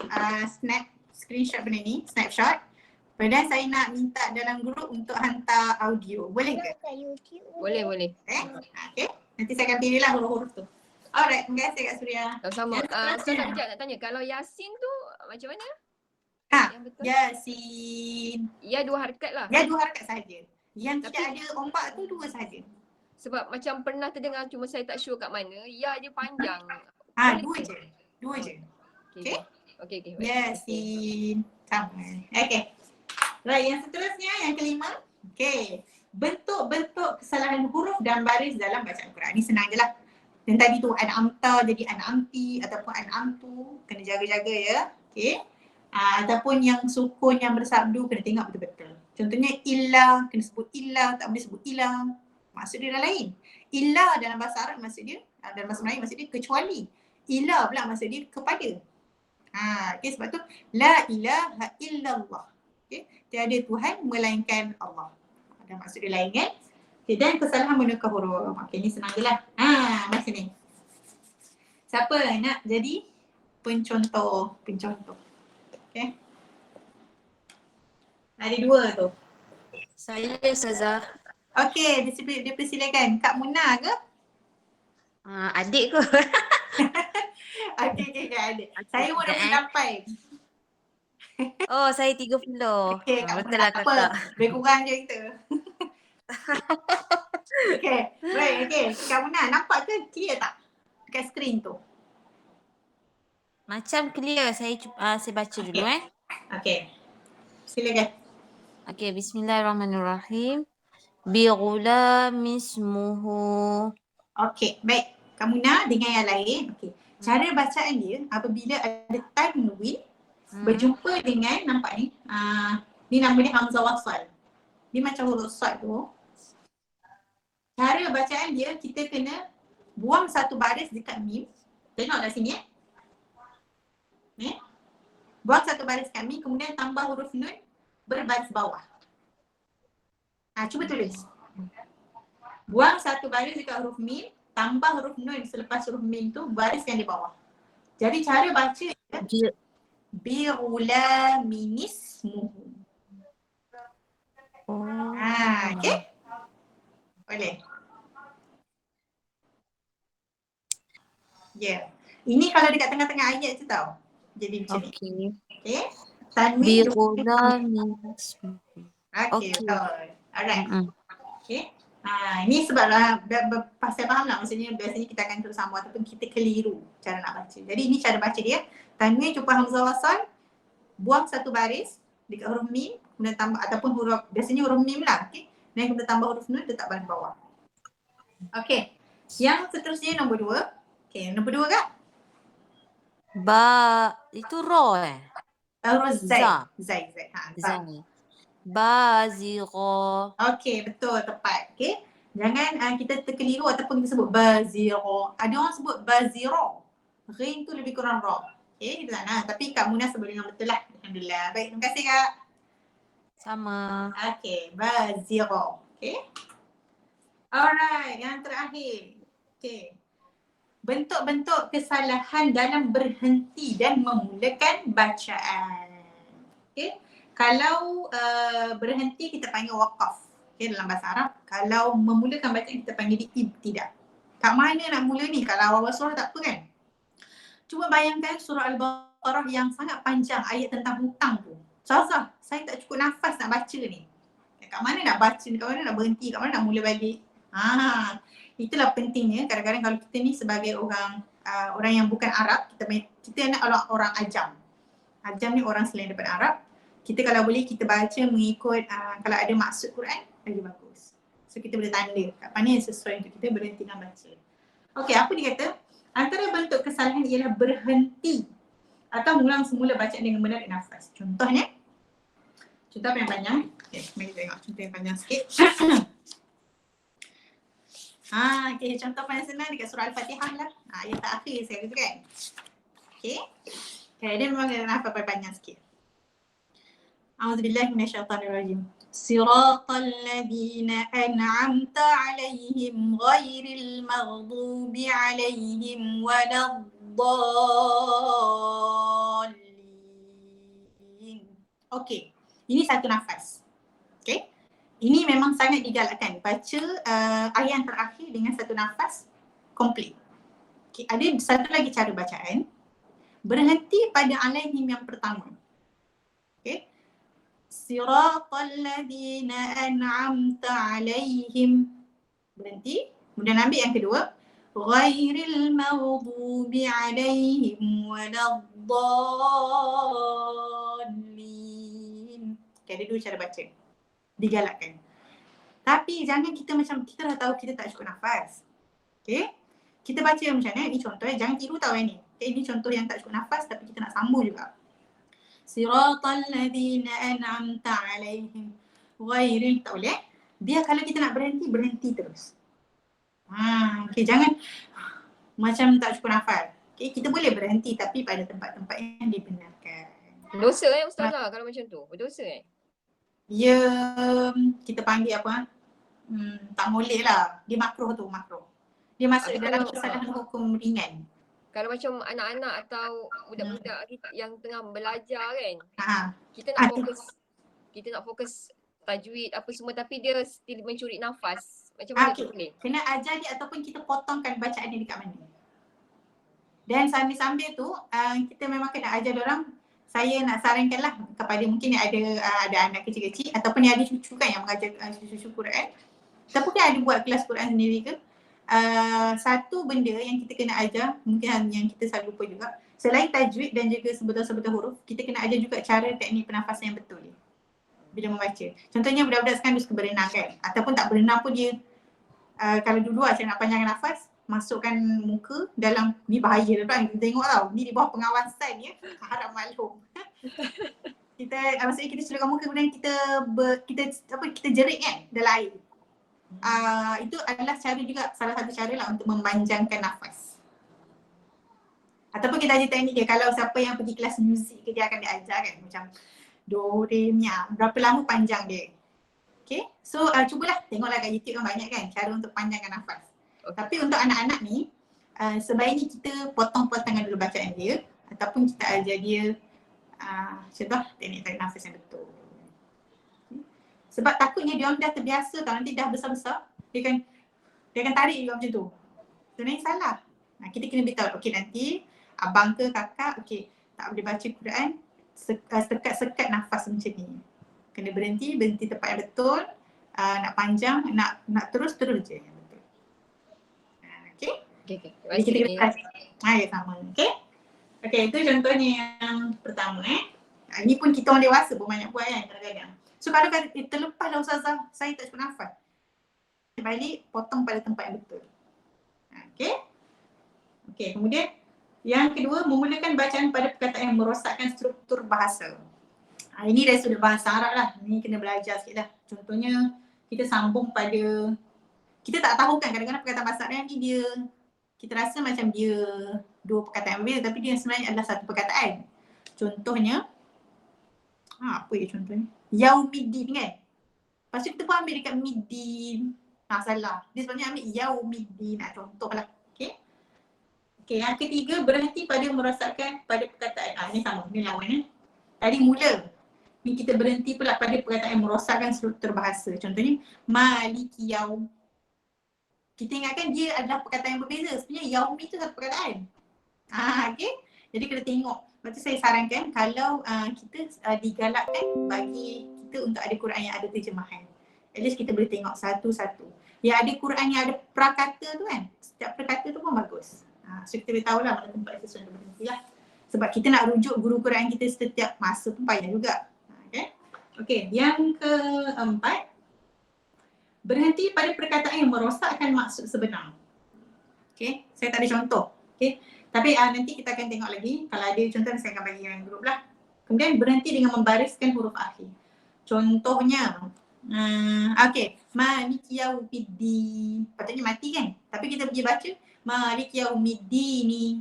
screenshot benda ni, snapshot. Kemudian saya nak minta dalam grup untuk hantar audio. Boleh ke? Boleh. Okay. Nanti saya akan pilihlah huruf-huruf tu. Alright, terima kasih Kak Suria. Sama. Yang Ustazah sekejap nak tanya. Kalau Yasin tu macam mana? Yang betul? Yasin. Ya 2 harakat lah. Ya 2 harakat sahaja. Yang tidak ada ombak tu 2 sahaja. Sebab macam pernah terdengar cuma saya tak sure kat mana. Ya dia panjang. 2 je. 2 je. Okay. Okay. Yasin. Sama. Okay. Right, yang seterusnya yang kelima. Okay. Bentuk-bentuk kesalahan huruf dan baris dalam bacaan Quran. Ni senang je lah. Dan tadi tu an'amta jadi an'amti ataupun an'amtu. Kena jaga-jaga ya. Okay. Ataupun yang sukun yang bersabdu kena tengok betul-betul. Contohnya illa, kena sebut illa, tak boleh sebut illa. Maksud dia dah lain. Illa dalam bahasa Arab maksud dia, dalam bahasa Melayu maksud dia kecuali. Illa pula maksud dia kepada. Okay, sebab tu la ilaha illallah. Okay, tiada Tuhan melainkan Allah. Ada maksud dia lain kan? Okay, dan kesalahan menukar huruf. Okay, ni senang je lah. Macam ni. Siapa nak jadi pencontoh? Okay. Ada 2 tu. Saya Ustazah. Okay, dia persilakan. Kak Muna ke? Adik ke? Okay, adik. Saya pun dah sampai. Oh, saya 30. Okay, Kak Betul Muna. lah Apa? kakak. Lebih kurang je kita. Okay, baik. Okay, Kak Muna nampak ke clear tak? Dekat skrin tu. Macam clear. Saya baca dulu Okay. Silakan. Okay, bismillahirrahmanirrahim. Bi ghulam ismuhu Okey, baik. Kamuna dengan yang lain. Okey. Cara bacaan dia apabila ada tanwin berjumpa dengan, nampak ni, ni nama dia hamzah wasal. Dia macam huruf sad tu. Cara bacaan dia, kita kena buang satu baris dekat mim. Tengoklah sini ni. Buang satu baris dekat mim, kemudian tambah huruf nun berbaris bawah. Cuba tulis. Buang satu baris dekat huruf mim, tambah huruf nun selepas huruf mim tu, bariskan di bawah. Jadi cara baca dia bi'ulaminismuhu. Okay? Boleh. Ya. Ini kalau dekat tengah-tengah ayat tu tau. Jadi macam ni. Okay. Tanwin. Bi'ulaminismuhu. Okay, betul. Alright. Mm-mm. Okay. Ini sebablah pasal faham lah, maksudnya biasanya kita akan terus sambung ataupun kita keliru cara nak baca. Jadi ini cara baca dia. Tanwin jumpa hamzah wasal, buang satu baris dekat huruf mim, kemudian tambah ataupun biasanya huruf mim lah. Okay. Dan kemudian tambah huruf nun letak baris bawah. Okay. Yang seterusnya nombor 2. Okay, nombor 2 kak? Itu ro Huruf zai. Za. Zai. Zai. Baziro. Okay, betul, tepat. Okay. Jangan kita terkeliru ataupun kita sebut baziro. Ada orang sebut baziro. Rin tu lebih kurang ro. Okay, kita tak. Tapi Kak Muna sebut dengan betul lah. Alhamdulillah. Baik, terima kasih Kak. Sama. Okay, baziro. Okay. Alright, yang terakhir. Okay. Bentuk-bentuk kesalahan dalam berhenti dan memulakan bacaan. Okay. Kalau berhenti kita panggil waqaf. Okay, dalam bahasa Arab. Kalau memulakan bacaan kita panggil ibtidah. Kat mana nak mula ni? Kalau awal surah tak apa kan? Cuba bayangkan surah Al-Baqarah yang sangat panjang, ayat tentang hutang tu. Ustazah, saya tak cukup nafas nak baca ni. Kat mana nak baca, kat mana nak berhenti, kat mana nak mula balik. Itulah pentingnya kadang-kadang kalau kita ni sebagai orang yang bukan Arab, kita nak orang ajam. Ajam ni orang selain daripada Arab. Kita kalau boleh kita baca mengikut kalau ada maksud Quran, lagi bagus. So kita boleh tanda kat mana yang sesuai untuk kita berhenti dan baca. Okey, apa dia kata? Antara bentuk kesalahan ialah berhenti atau mengulang semula bacaan dengan menarik nafas. Contohnya, contoh apa yang panjang? Okay, mari tengok contoh yang panjang sikit. Okay, contoh paling senang dekat surah Al-Fatihah lah. Ayat terakhir saya kata kan. Okay. Dia memang ada nafas panjang sikit. A'udzubillahi minasyaitanirrajim. Siratal ladzina an'amta 'alaihim ghairil maghdubi 'alaihim waladdallin. Okey. Ini satu nafas. Okey. Ini memang sangat digalakkan baca ayat yang terakhir dengan satu nafas komplit. Okay, ada satu lagi cara bacaan. Berhenti pada alaihim yang pertama. Okay. Siratal ladzina an'amta alaihim. Berhenti. Kemudian ambil yang kedua. Ghairil maghdubi alaihim waladdallin. Okay, ada dua cara baca. Digalakkan. Tapi jangan kita macam kita dah tahu kita tak cukup nafas. Okay. Kita baca macam mana, ini contoh jangan tiru tahu yang ni. Okay, ini contoh yang tak cukup nafas tapi kita nak sambung juga. Siratal ladzina an'amta alaihim ghairil, tak boleh. Biar kalau kita nak berhenti terus. Okay, jangan macam tak cukup nafas. Okay, kita boleh berhenti tapi pada tempat-tempat yang dibenarkan. Dosa Ustazah kalau macam tu? Berdosa Ya, kita panggil apa? Tak molek lah. Dia makruh tu, makruh. Dia masuk dalam kesalahan hukum ringan. Kalau macam anak-anak atau budak-budak yang tengah belajar kan, kita nak fokus tajwid apa semua tapi dia still mencuri nafas. Macam mana tu boleh? Kena ajar dia ataupun kita potongkan bacaan dia dekat mana. Dan sambil-sambil tu kita memang kena ajar dia orang. Saya nak sarankanlah kepada mungkin yang ada anak kecil-kecil ataupun yang ada cucu kan yang mengajar cucu Quran. Ataupun kan ada buat kelas Quran sendiri ke. Satu benda yang kita kena ajar, mungkin yang kita selalu lupa juga. Selain tajwid dan juga sebetul-sebetul huruf, kita kena ajar juga cara teknik pernafasan yang betul bila membaca. Contohnya budak-budak sekarang dia suka berenang kan. Ataupun tak berenang pun dia kalau dulu saya nak panjangkan nafas, masukkan muka dalam, ni bahaya lah kan, kita tengok tau, ni di bawah pengawasan ya, harap maklum. Maksudnya kita celupkan muka kemudian kita jerit kan dalam air. Itu adalah cara juga, salah satu cara lah untuk memanjangkan nafas. Ataupun kita ajar teknik dia, kalau siapa yang pergi kelas muzik ke, dia akan diajar kan macam do, re, mi, berapa lama panjang dia. Okay, so cubalah tengoklah kat YouTube kan banyak kan cara untuk panjangkan nafas. Tapi untuk anak-anak ni, sebaiknya kita potong-potongkan dulu bacaan dia ataupun kita ajar dia contoh teknik tarik nafas yang betul. Sebab takutnya dia orang dah terbiasa tau, nanti dah besar-besar dia akan tarik juga macam tu. Sebenarnya salah. Kita kena beritahu, okey nanti abang ke kakak, okey tak boleh baca Quran sekat-sekat nafas macam ni. Kena berhenti tempat yang betul, nak panjang, nak terus je yang betul. Okey? Okay. Jadi kita kena ya sama. Okey, itu contohnya yang pertama Ini pun kita orang dewasa pun banyak buat kan kadang-kadang. So kadang-kadang terlepas lah Ustazah, saya tak cukup nafas. Balik, potong pada tempat yang betul. Okey, kemudian yang kedua, memulakan bacaan pada perkataan yang merosakkan struktur bahasa. Ini dari sudut bahasa Arab lah, ni kena belajar sikit lah. Contohnya, kita sambung pada, kita tak tahu kan kadang-kadang perkataan bahasa Arab ni dia, kita rasa macam dia dua perkataan yang berbeza tapi dia sebenarnya adalah satu perkataan. Contohnya, apa ya contohnya? Yaumiddin kan? Lepas tu kita pun ambil dekat middin. Salah. Dia sebenarnya ambil yaumiddin. Contoh lah. Okay, yang ketiga, berhenti pada merosakkan pada perkataan. Ni sama, ni lawan Tadi mula. Ni kita berhenti pula pada perkataan yang merosakkan struktur bahasa. Contohnya, maliki yaum. Kita ingatkan dia adalah perkataan yang berbeza. Sebenarnya yaumi tu satu perkataan. Okay. Jadi kena tengok. Lepas tu saya sarankan kalau kita digalakkan bagi kita untuk ada Quran yang ada terjemahan. At least kita boleh tengok satu-satu. Yang ada Quran yang ada prakata tu kan. Setiap prakata tu pun bagus. So kita boleh tahulah mana tempat sesuai untuk berhenti lah. Sebab kita nak rujuk guru Quran kita setiap masa pun payah juga. Okay, yang keempat, berhenti pada perkataan yang merosakkan maksud sebenar. Okay, saya tak ada contoh. Okay, tapi nanti kita akan tengok lagi. Kalau ada contoh saya akan bagi yang grup lah. Kemudian berhenti dengan membariskan huruf akhir. Contohnya, okay, maliki yaumiddin. Patutnya mati kan? Tapi kita pergi baca maliki yaumiddin.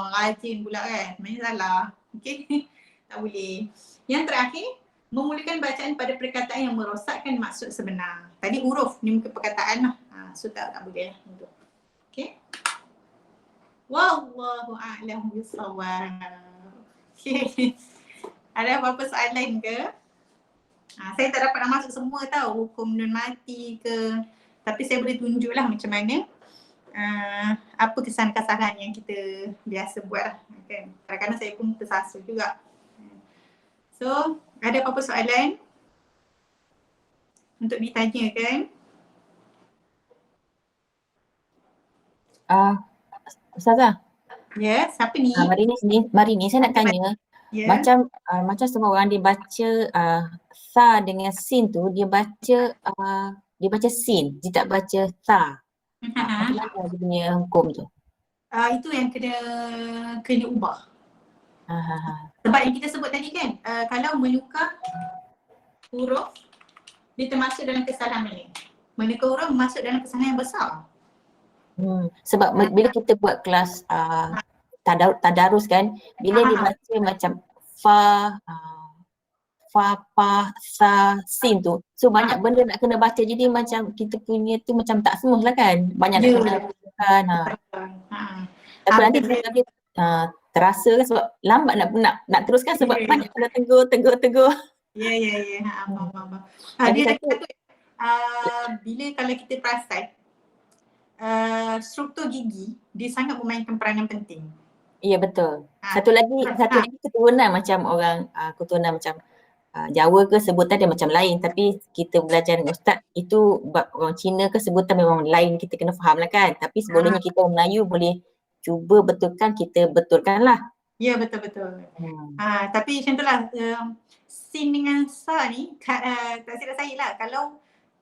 Rajin pula kan? Sebenarnya salah. Okay, tak boleh. Yang terakhir, memulakan bacaan pada perkataan yang merosakkan maksud sebenar. Tadi huruf, ni muka perkataan lah. So tak boleh lah. Okay. Wallahu a'lam bishawab. Okay. Ada apa-apa soalan ke? Saya tak dapat nak masuk semua tau, hukum nun mati ke. Tapi saya boleh tunjuklah macam mana apa kesalahan-kesalahan yang kita biasa buat lah. Okay. Kadang-kadang saya pun tersasul juga. So, ada apa-apa soalan untuk ditanyakan? Ustazah. Ya, siapa ni? Mari ni saya nak tanya. Yeah. Macam semua orang dia baca sa dengan sin tu dia baca sin, dia tak baca sa. Apa dia punya hukum tu? Itu yang kena ubah. Sebab yang kita sebut tadi kan, kalau menukar huruf dia termasuk dalam kesalahan mana? Menukar huruf masuk dalam kesalahan yang besar. Sebab bila kita buat kelas tadarus kan, bila dia baca macam fa, pa, sa, sin tu, so banyak benda nak kena baca, jadi macam kita punya tu macam tak smooth lah kan, banyak nak kena bacakan. Tapi nanti dia terasa kan sebab lambat nak teruskan sebab banyak kena tegur. Ya. Faham. Dia satu bila kalau kita perasan struktur gigi dia sangat memainkan peranan penting. Ya betul. Satu lagi keturunan macam orang keturunan macam Jawa ke sebutan dia macam lain, tapi kita belajar dengan ustaz itu orang Cina ke sebutan memang lain, kita kena faham lah kan. Tapi sebelumnya kita orang Melayu boleh cuba betulkan, kita betulkan lah. Ya betul. Tapi macam tu lah, sin dengan sa ni tak silap saya lah. Kalau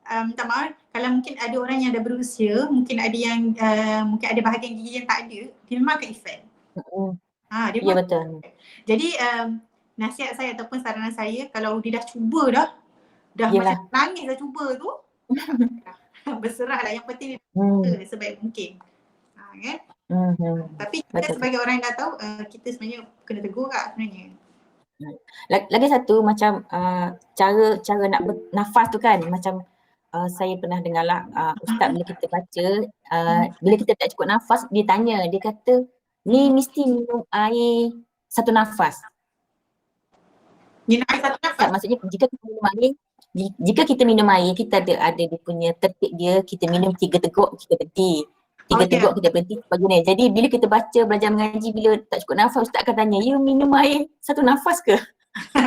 minta maaf kalau mungkin ada orang yang dah berusia, mungkin ada yang mungkin ada bahagian gigi yang tak ada, dia memang akan effect. Dia Ya memang betul. Jadi nasihat saya ataupun saranan saya, kalau dia dah cuba dah Yelah. macam nangis dah cuba tu, berserah lah, yang penting dia sebaik mungkin. Kan? Tapi kita Betul. sebagai orang yang dah tahu, kita sebenarnya kena tegur kat sebenarnya. Lagi satu macam cara nak bernafas tu kan, macam saya pernah dengar lah ustaz bila kita baca, bila kita tak cukup nafas, dia tanya, dia kata ni mesti minum air satu nafas. Minum air satu nafas? Tak, maksudnya jika kita minum air, kita ada dia punya tertib dia, kita minum 3 teguk, kita berhenti. 3 teguk kita berhenti sebagainya. Jadi bila kita baca, belajar mengaji, bila tak cukup nafas, ustaz akan tanya, you minum air satu nafas ke?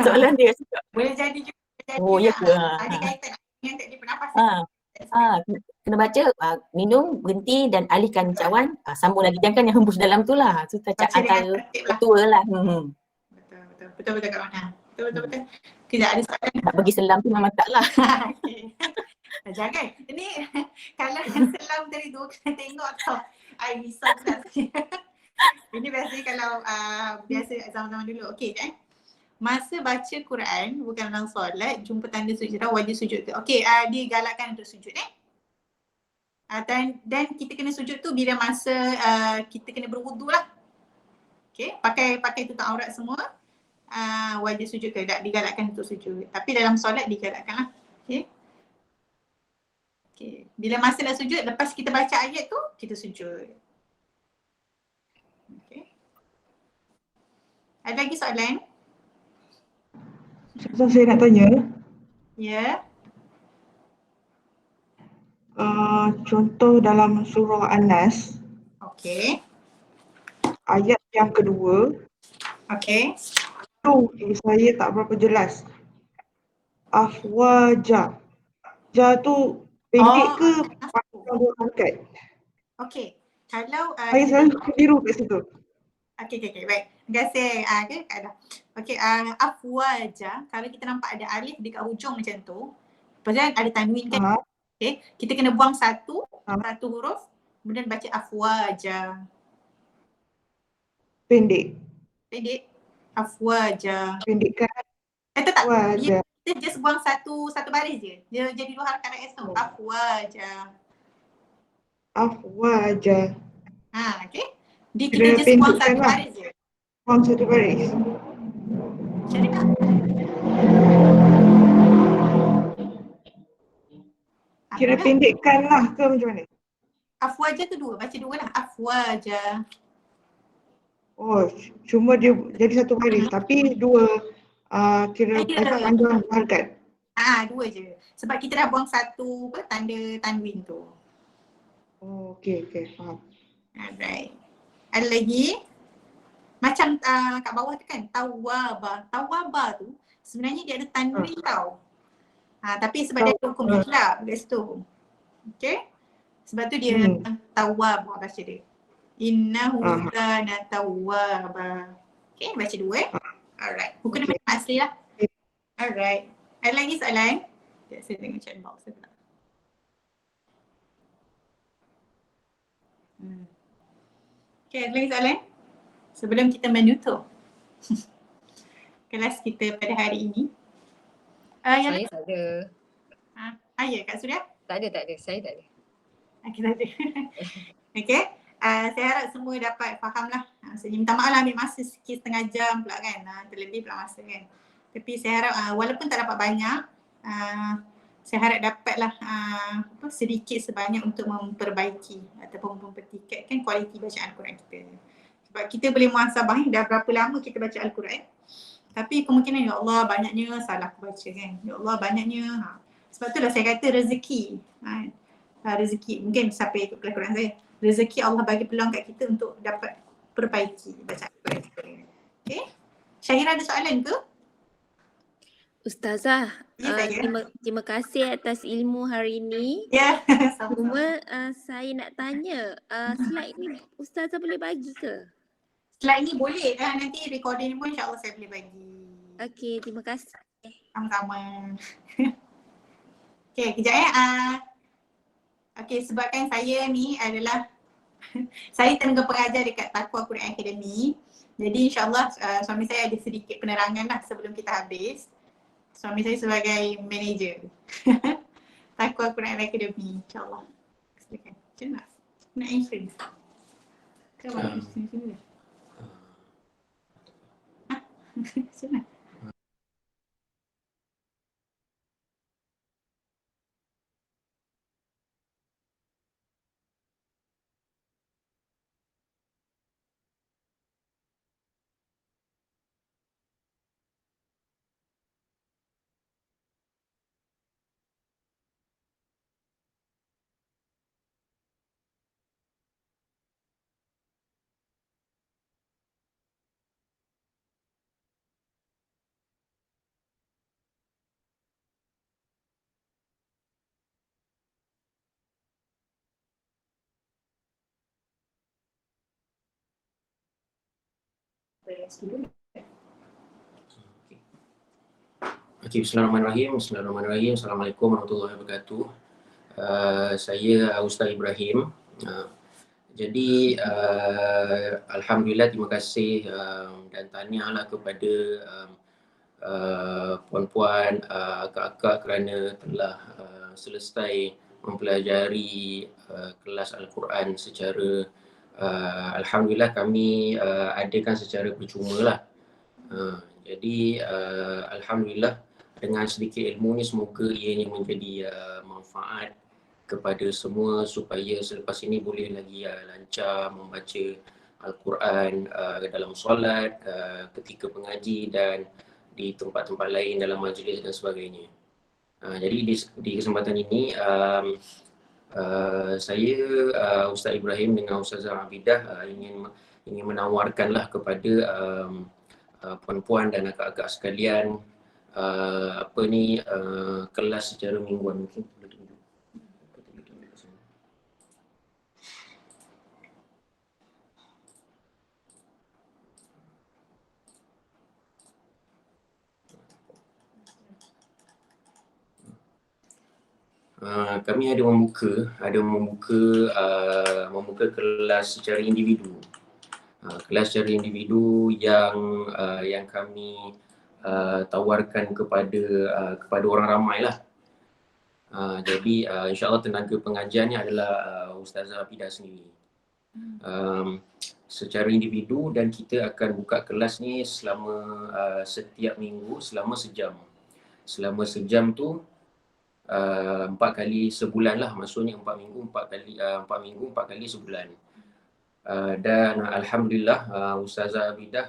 Soalan dia. Boleh jadi juga. Oh ya ke? Ada kaitan dengan teknik pernafasan. Kena baca, minum, berhenti dan alihkan cawan, sambung lagi. Jangan yang hembus dalam tu lah. Itu antara ketua lah. Betul Kak Rona. Betul. Kejap ada soalan. Nak bagi selam tu memang tak lah. Jangan. Ini kalau selam dari tu kena tengok tau. I risau tak. Ini biasanya kalau biasa zaman-zaman dulu. Okey kan? Masa baca Quran, bukan dalam solat, jumpa tanda sujud dan wajib sujud tu. Okey, digalakkan untuk sujud dan kita kena sujud tu bila masa kita kena berwudu lah. Okey, pakai tutup aurat semua. Wajib sujud ke, tak digalakkan untuk sujud. Tapi dalam solat digalakkan lah. Okey. Bila masa nak sujud, lepas kita baca ayat tu, kita sujud. Okey. Ada lagi soalan? Saya nak tanya. Ya. Contoh dalam surah An-Nas. Okey. Ayat yang kedua. Okey. Saya tak berapa jelas. Afwaja. Ja tu pendek ke panjang dua angkat? Okey. Kalau Saya selalu keliru kat situ. Okey, baik. Terima kasih. Okey, afwaja, kalau kita nampak ada alif dekat hujung macam tu, pasal ada tanwin kan? Okey, kita kena buang satu huruf, kemudian baca afwaja. Pendek. Afwaja. Pendekkan. Tak. Kita just buang satu baris je. Dia jadi 2 harakat S tu. Afwaja. Okey. Kita just buang satu baris je. Buang satu baris. Macam mana? Kira pendekkan lah ke macam mana? Afwaja tu 2, baca 2 lah. Afwaja. Oh, cuma dia jadi satu baris tapi 2 kira panjang harakat. 2 je. Sebab kita dah buang satu tanda tanwin tu. Oh, okey, faham. Alright. Ada lagi? Macam kat bawah tu kan, tawwaba. Tawwaba tu sebenarnya dia ada tanwin tau. Tapi sebab dia ada hukum ikhlas kat situ. Okay? Sebab tu dia tawwaba baca dia. Innahu kana tawwaba. Okay, baca 2 Alright. Hukum dia macam asli lah. Alright. Ada lagi soalan? Saya tengok chat box tu. Okay, ada lagi soalan? Sebelum kita menutup kelas kita pada hari ini. Saya tak ada. Ya, Kak Suria? Tak ada. Saya tak ada. Okay, tak ada. Okay. Saya harap semua dapat faham lah. Maksudnya minta maaf lah ambil masa sikit, setengah jam pula kan. Terlebih pula masa kan. Tapi saya harap walaupun tak dapat banyak, saya harap dapatlah sedikit sebanyak untuk memperbaiki ataupun mempertingkatkan kualiti bacaan Al-Quran kita. Sebab kita boleh muhasabah dah berapa lama kita baca Al-Quran. Tapi kemungkinan ya Allah banyaknya salah aku baca kan. Ya Allah banyaknya. Sebab itulah saya kata rezeki. Rezeki. Mungkin siapa ikut Al-Quran saya. Rezeki Allah bagi peluang kat kita untuk dapat perbaiki bacaan Al-Quran kita. Okay. Syahira ada soalan ke? Ustazah, terima kasih atas ilmu hari ini. Ya, Cuma saya nak tanya, slide ni Ustazah boleh bagi ke? Slide ni boleh. Nanti recording pun insyaAllah saya boleh bagi. Okey, terima kasih. Sama-sama. Okay, kejap okay, sebabkan saya ni adalah saya tenaga pengajar dekat Taqwa Quran Academy. Jadi insyaAllah suami saya ada sedikit penerangan lah sebelum kita habis. Suami saya sebagai manager Taqwa Quran Academy, insyaAllah. Silakan. Macam nak? Nak entrance? Kan mana entrance ni? Macam mana? Okay, Bismillahirrahmanirrahim. Bismillahirrahmanirrahim. Assalamualaikum warahmatullahi wabarakatuh. Saya Ustaz Ibrahim. Jadi Alhamdulillah, terima kasih dan tahniahlah kepada puan-puan, akak-akak kerana telah selesai mempelajari kelas Al-Quran secara Alhamdulillah kami adakan secara percuma lah. Jadi Alhamdulillah dengan sedikit ilmu ni semoga ianya menjadi manfaat kepada semua supaya selepas ini boleh lagi lancar membaca Al-Quran dalam solat, ketika mengaji dan di tempat-tempat lain dalam majlis dan sebagainya. Jadi di kesempatan ini saya Ustaz Ibrahim dengan Ustazah Abidah ingin menawarkanlah kepada puan-puan dan akak-akak sekalian kelas secara mingguan. Mungkin kami ada membuka kelas secara individu. Kelas secara individu yang kami tawarkan kepada orang ramai lah. Jadi insyaAllah tenaga pengajarnya adalah Ustazah Abidah sendiri. Secara individu, dan kita akan buka kelas ni selama setiap minggu selama sejam. Selama sejam tu 4 kali sebulan lah, maksudnya 4 minggu 4 kali sebulan. Dan Alhamdulillah Ustazah Abidah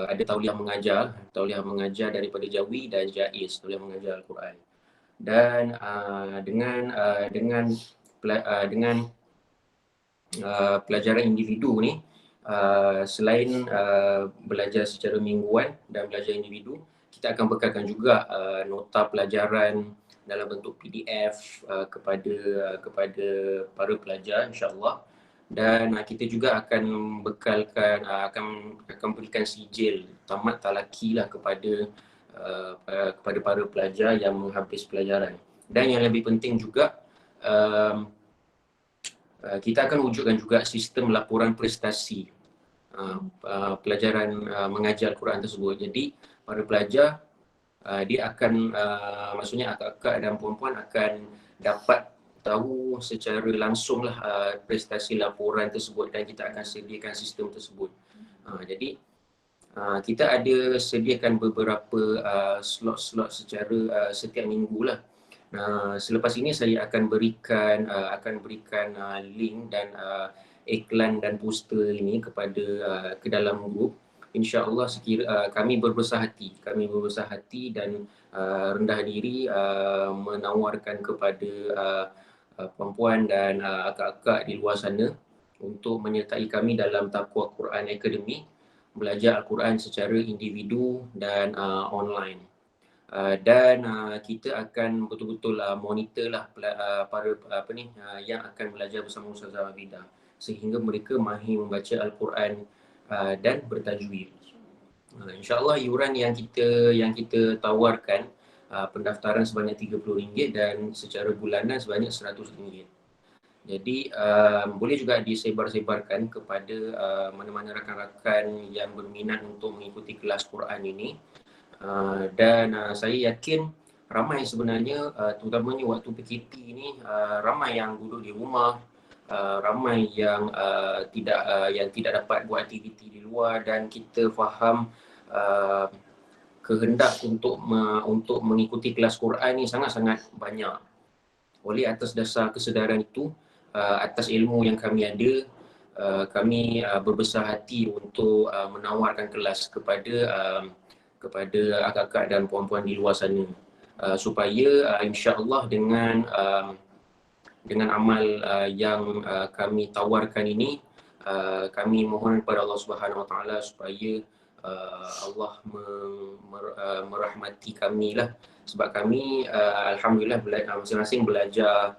ada tauliah mengajar daripada Jawi dan Jaiz, tauliah mengajar Al-Quran. Dan dengan pelajaran individu ni, selain belajar secara mingguan dan belajar individu, kita akan bekalkan juga nota pelajaran dalam bentuk PDF kepada para pelajar insya-Allah. Dan kita juga akan bekalkan akan berikan sijil tamat talaki lah kepada para pelajar yang menghabis pelajaran. Dan yang lebih penting juga kita akan wujudkan juga sistem laporan prestasi pelajaran mengajar Al-Quran tersebut. Jadi para pelajar dia akan maksudnya akak-akak dan puan-puan akan dapat tahu secara langsung lah prestasi laporan tersebut, dan kita akan sediakan sistem tersebut. Jadi kita ada sediakan beberapa slot-slot secara setiap minggu lah. Selepas ini saya akan berikan link dan iklan dan poster ini ke dalam grup. InsyaAllah kami berbesar hati dan rendah diri menawarkan kepada perempuan dan akak-akak di luar sana untuk menyertai kami dalam Taqwa Quran Academy, belajar Al-Quran secara individu dan online. Dan kita akan betul-betul monitor lah para yang akan belajar bersama Ustazah Abidah sehingga mereka mahir membaca Al-Quran dan bertajwid. InsyaAllah iuran yang kita tawarkan pendaftaran sebanyak RM30 dan secara bulanan sebanyak RM100. Jadi boleh juga disebar-sebarkan kepada mana-mana rakan-rakan yang berminat untuk mengikuti kelas Quran ini. Dan saya yakin ramai sebenarnya, terutamanya waktu PKP ini, ramai yang duduk di rumah, ramai yang tidak dapat buat aktiviti di luar, dan kita faham kehendak untuk mengikuti kelas Quran ni sangat-sangat banyak. Oleh atas dasar kesedaran itu, atas ilmu yang kami ada, kami berbesar hati untuk menawarkan kelas kepada akak-akak dan puan-puan di luar sana, supaya insya-Allah dengan amal yang kami tawarkan ini, kami mohon kepada Allah Subhanahu Wa Taala supaya Allah merahmati kami lah, sebab kami alhamdulillah masing-masing belajar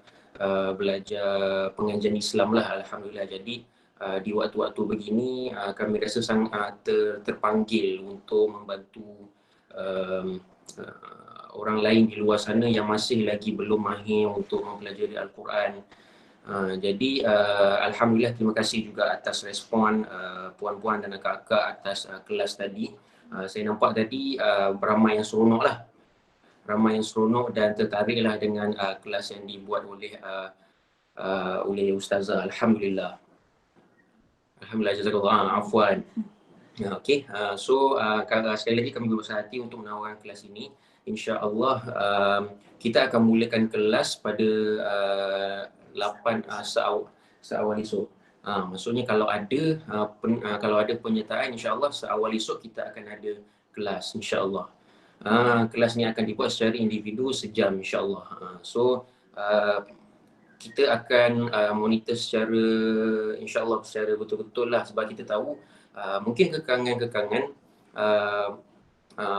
pengajian Islam lah, alhamdulillah. Jadi di waktu-waktu begini kami rasa sangat terpanggil untuk membantu orang lain di luar sana yang masih lagi belum mahir untuk mempelajari Al-Quran. Jadi alhamdulillah, terima kasih juga atas respon puan-puan dan kakak atas kelas tadi. Saya nampak tadi ramai yang seronok lah, ramai yang seronok dan tertariklah dengan kelas yang dibuat oleh Ustazah. Alhamdulillah. Alhamdulillah, jazakallah, afwan. Okey, so sekali lagi kami berbesar hati untuk menawarkan kelas ini. InsyaAllah kita akan mulakan kelas pada 8 seawal esok. Maksudnya kalau ada penyertaan, insyaAllah seawal esok kita akan ada kelas, insyaAllah. Kelas ni akan dibuat secara individu sejam, insyaAllah. So kita akan monitor secara, insyaAllah secara betul-betul lah, sebab kita tahu mungkin kekangan-kekangan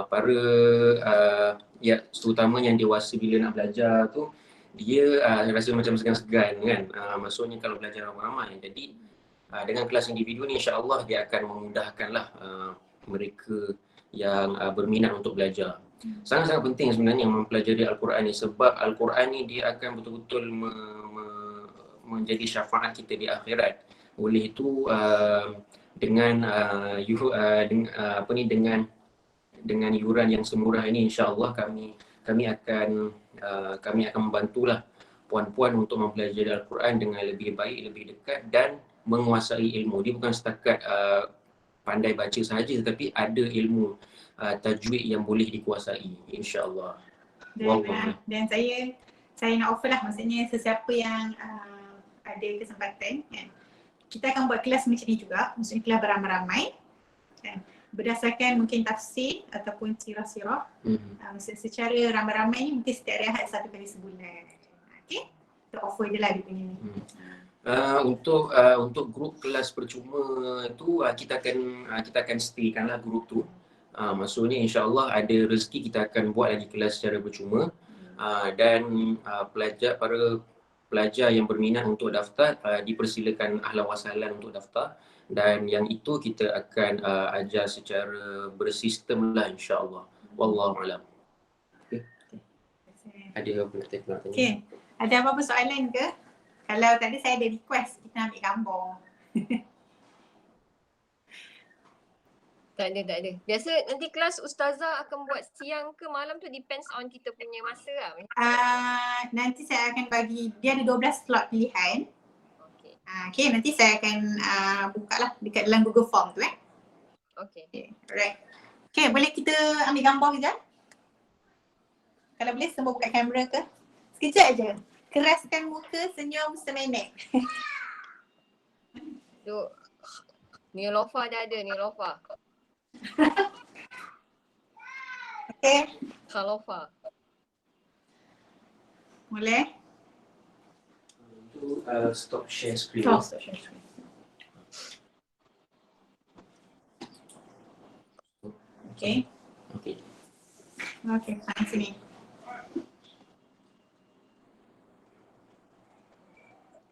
para terutama yang dewasa bila nak belajar tu, dia rasa macam segan-segan kan, maksudnya kalau belajar ramai-ramai. Jadi dengan kelas individu ni insya-Allah dia akan memudahkanlah mereka yang berminat untuk belajar. Sangat-sangat penting sebenarnya mempelajari Al-Quran ni, sebab Al-Quran ni dia akan betul-betul menjadi syafaat kita di akhirat. Oleh itu dengan yuran yang semurah ini, insya-Allah kami akan membantulah puan-puan untuk mempelajari Al-Quran dengan lebih baik, lebih dekat dan menguasai ilmu. Dia bukan setakat pandai baca sahaja, tetapi ada ilmu tajwid yang boleh dikuasai, insya-Allah. Dan saya nak offer lah, maksudnya sesiapa yang ada kesempatan kan, kita akan buat kelas macam ni juga, maksudnya kelas beramai-ramai kan, berdasarkan mungkin tafsir ataupun sirah-sirah. Maksudnya secara ramai-ramai ni mungkin setiap rehat 1 kali sebulan. Okey, kita offer je lah dia punya ni. Untuk grup kelas percuma tu kita akan staykan lah grup tu. Maksudnya insya-Allah ada rezeki kita akan buat lagi kelas secara percuma, dan para pelajar yang berminat untuk daftar dipersilakan ahlan wa sahlan untuk daftar, dan yang itu kita akan ajar secara bersistem lah, insya-Allah. Wallahu alam. Ada apa nak tanya? Okey, ada apa-apa soalan ke? Kalau tadi saya ada request kita ambil gambar. Tak ada. Biasa nanti kelas Ustazah akan buat siang ke malam tu, depends on kita punya masa lah. Nanti saya akan bagi, dia ada 12 slot pilihan. Okay, nanti saya akan buka lah dekat dalam Google Form tu Okay, alright. Okay, boleh kita ambil gambar kejap? Kalau boleh semua buka kamera ke? Sekejap je. Keraskan muka, senyum seminit. Tu Nilofa dah ada, Nilofa. Okay. Khalofa. Boleh? Stop share screen. Stop share screen. Okay. Okay, fine, sini.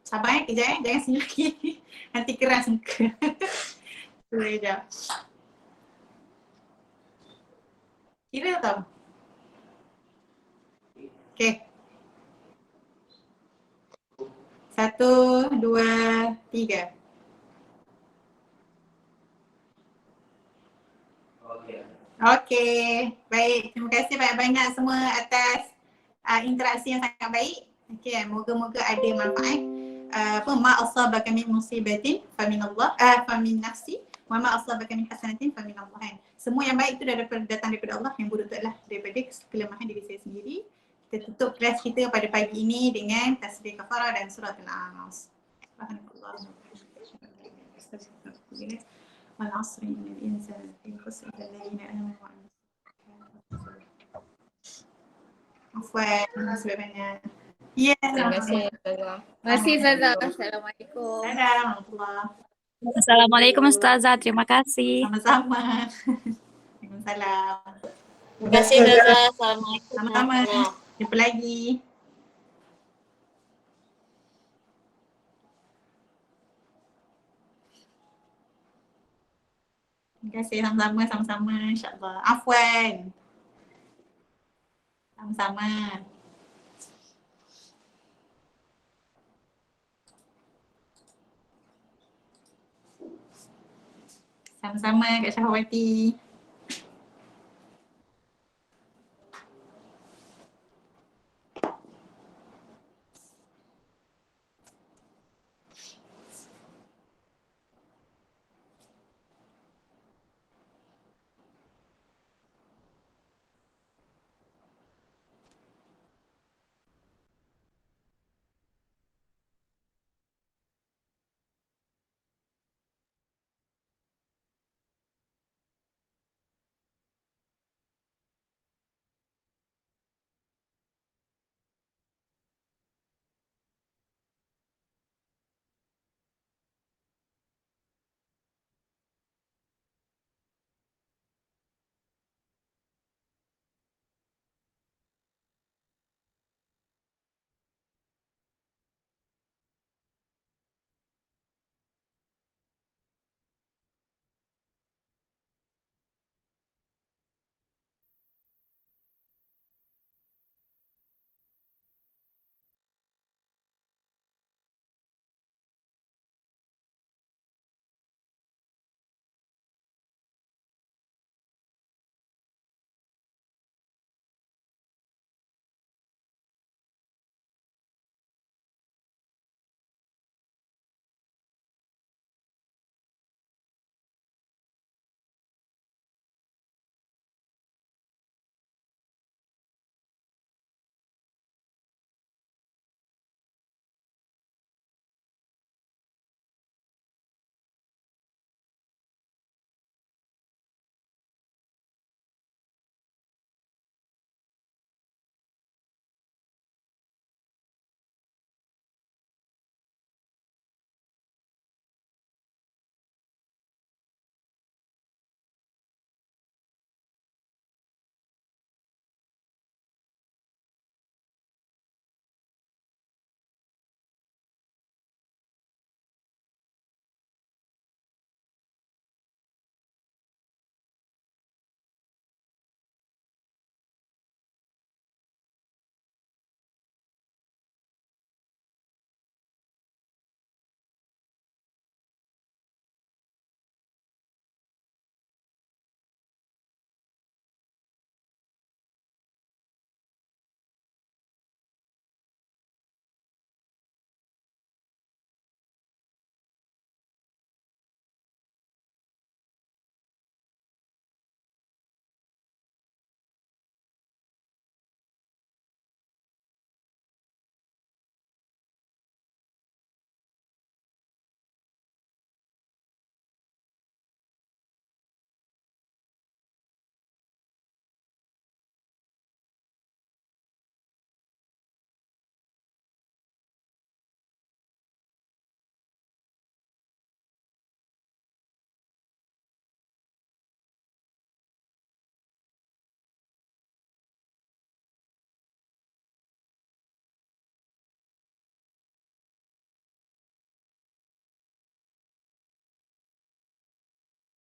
Sabar kejap jangan senyum lagi. Nanti keras muka. Tunggu sekejap. Kira tau? Okay. 1, 2, 3. Okey, baik. Terima kasih banyak-banyak semua atas interaksi yang sangat baik. Okey, moga-moga ada manfaat. Ma asabaka min musibatin faminallah, famin nafsi, wa ma asabaka min hasanatin faminallah. Kan? Semua yang baik itu datang daripada Allah, yang buruk itu adalah daripada kelemahan diri saya sendiri. Kita tutup kelas kita pada pagi ini dengan tasbih kafarah dan surah Al-A'raf. Subhanallah. والعصر إن الإنسان في خسر إلا الذين آمنوا وعملوا الصالحات. عفوا sebab banyak. Ya, Terima kasih Ustazah. Terima kasih Ustazah. Assalamualaikum. Assalamualaikum. Assalamualaikum Ustazah. Terima kasih. Sama-sama. Waalaikumsalam. Terima kasih Ustazah. Assalamualaikum. Sama-sama. Jumpa lagi. Terima kasih sama-sama insya-Allah. Afwan. Sama-sama. Sama-sama Kak Syahwati.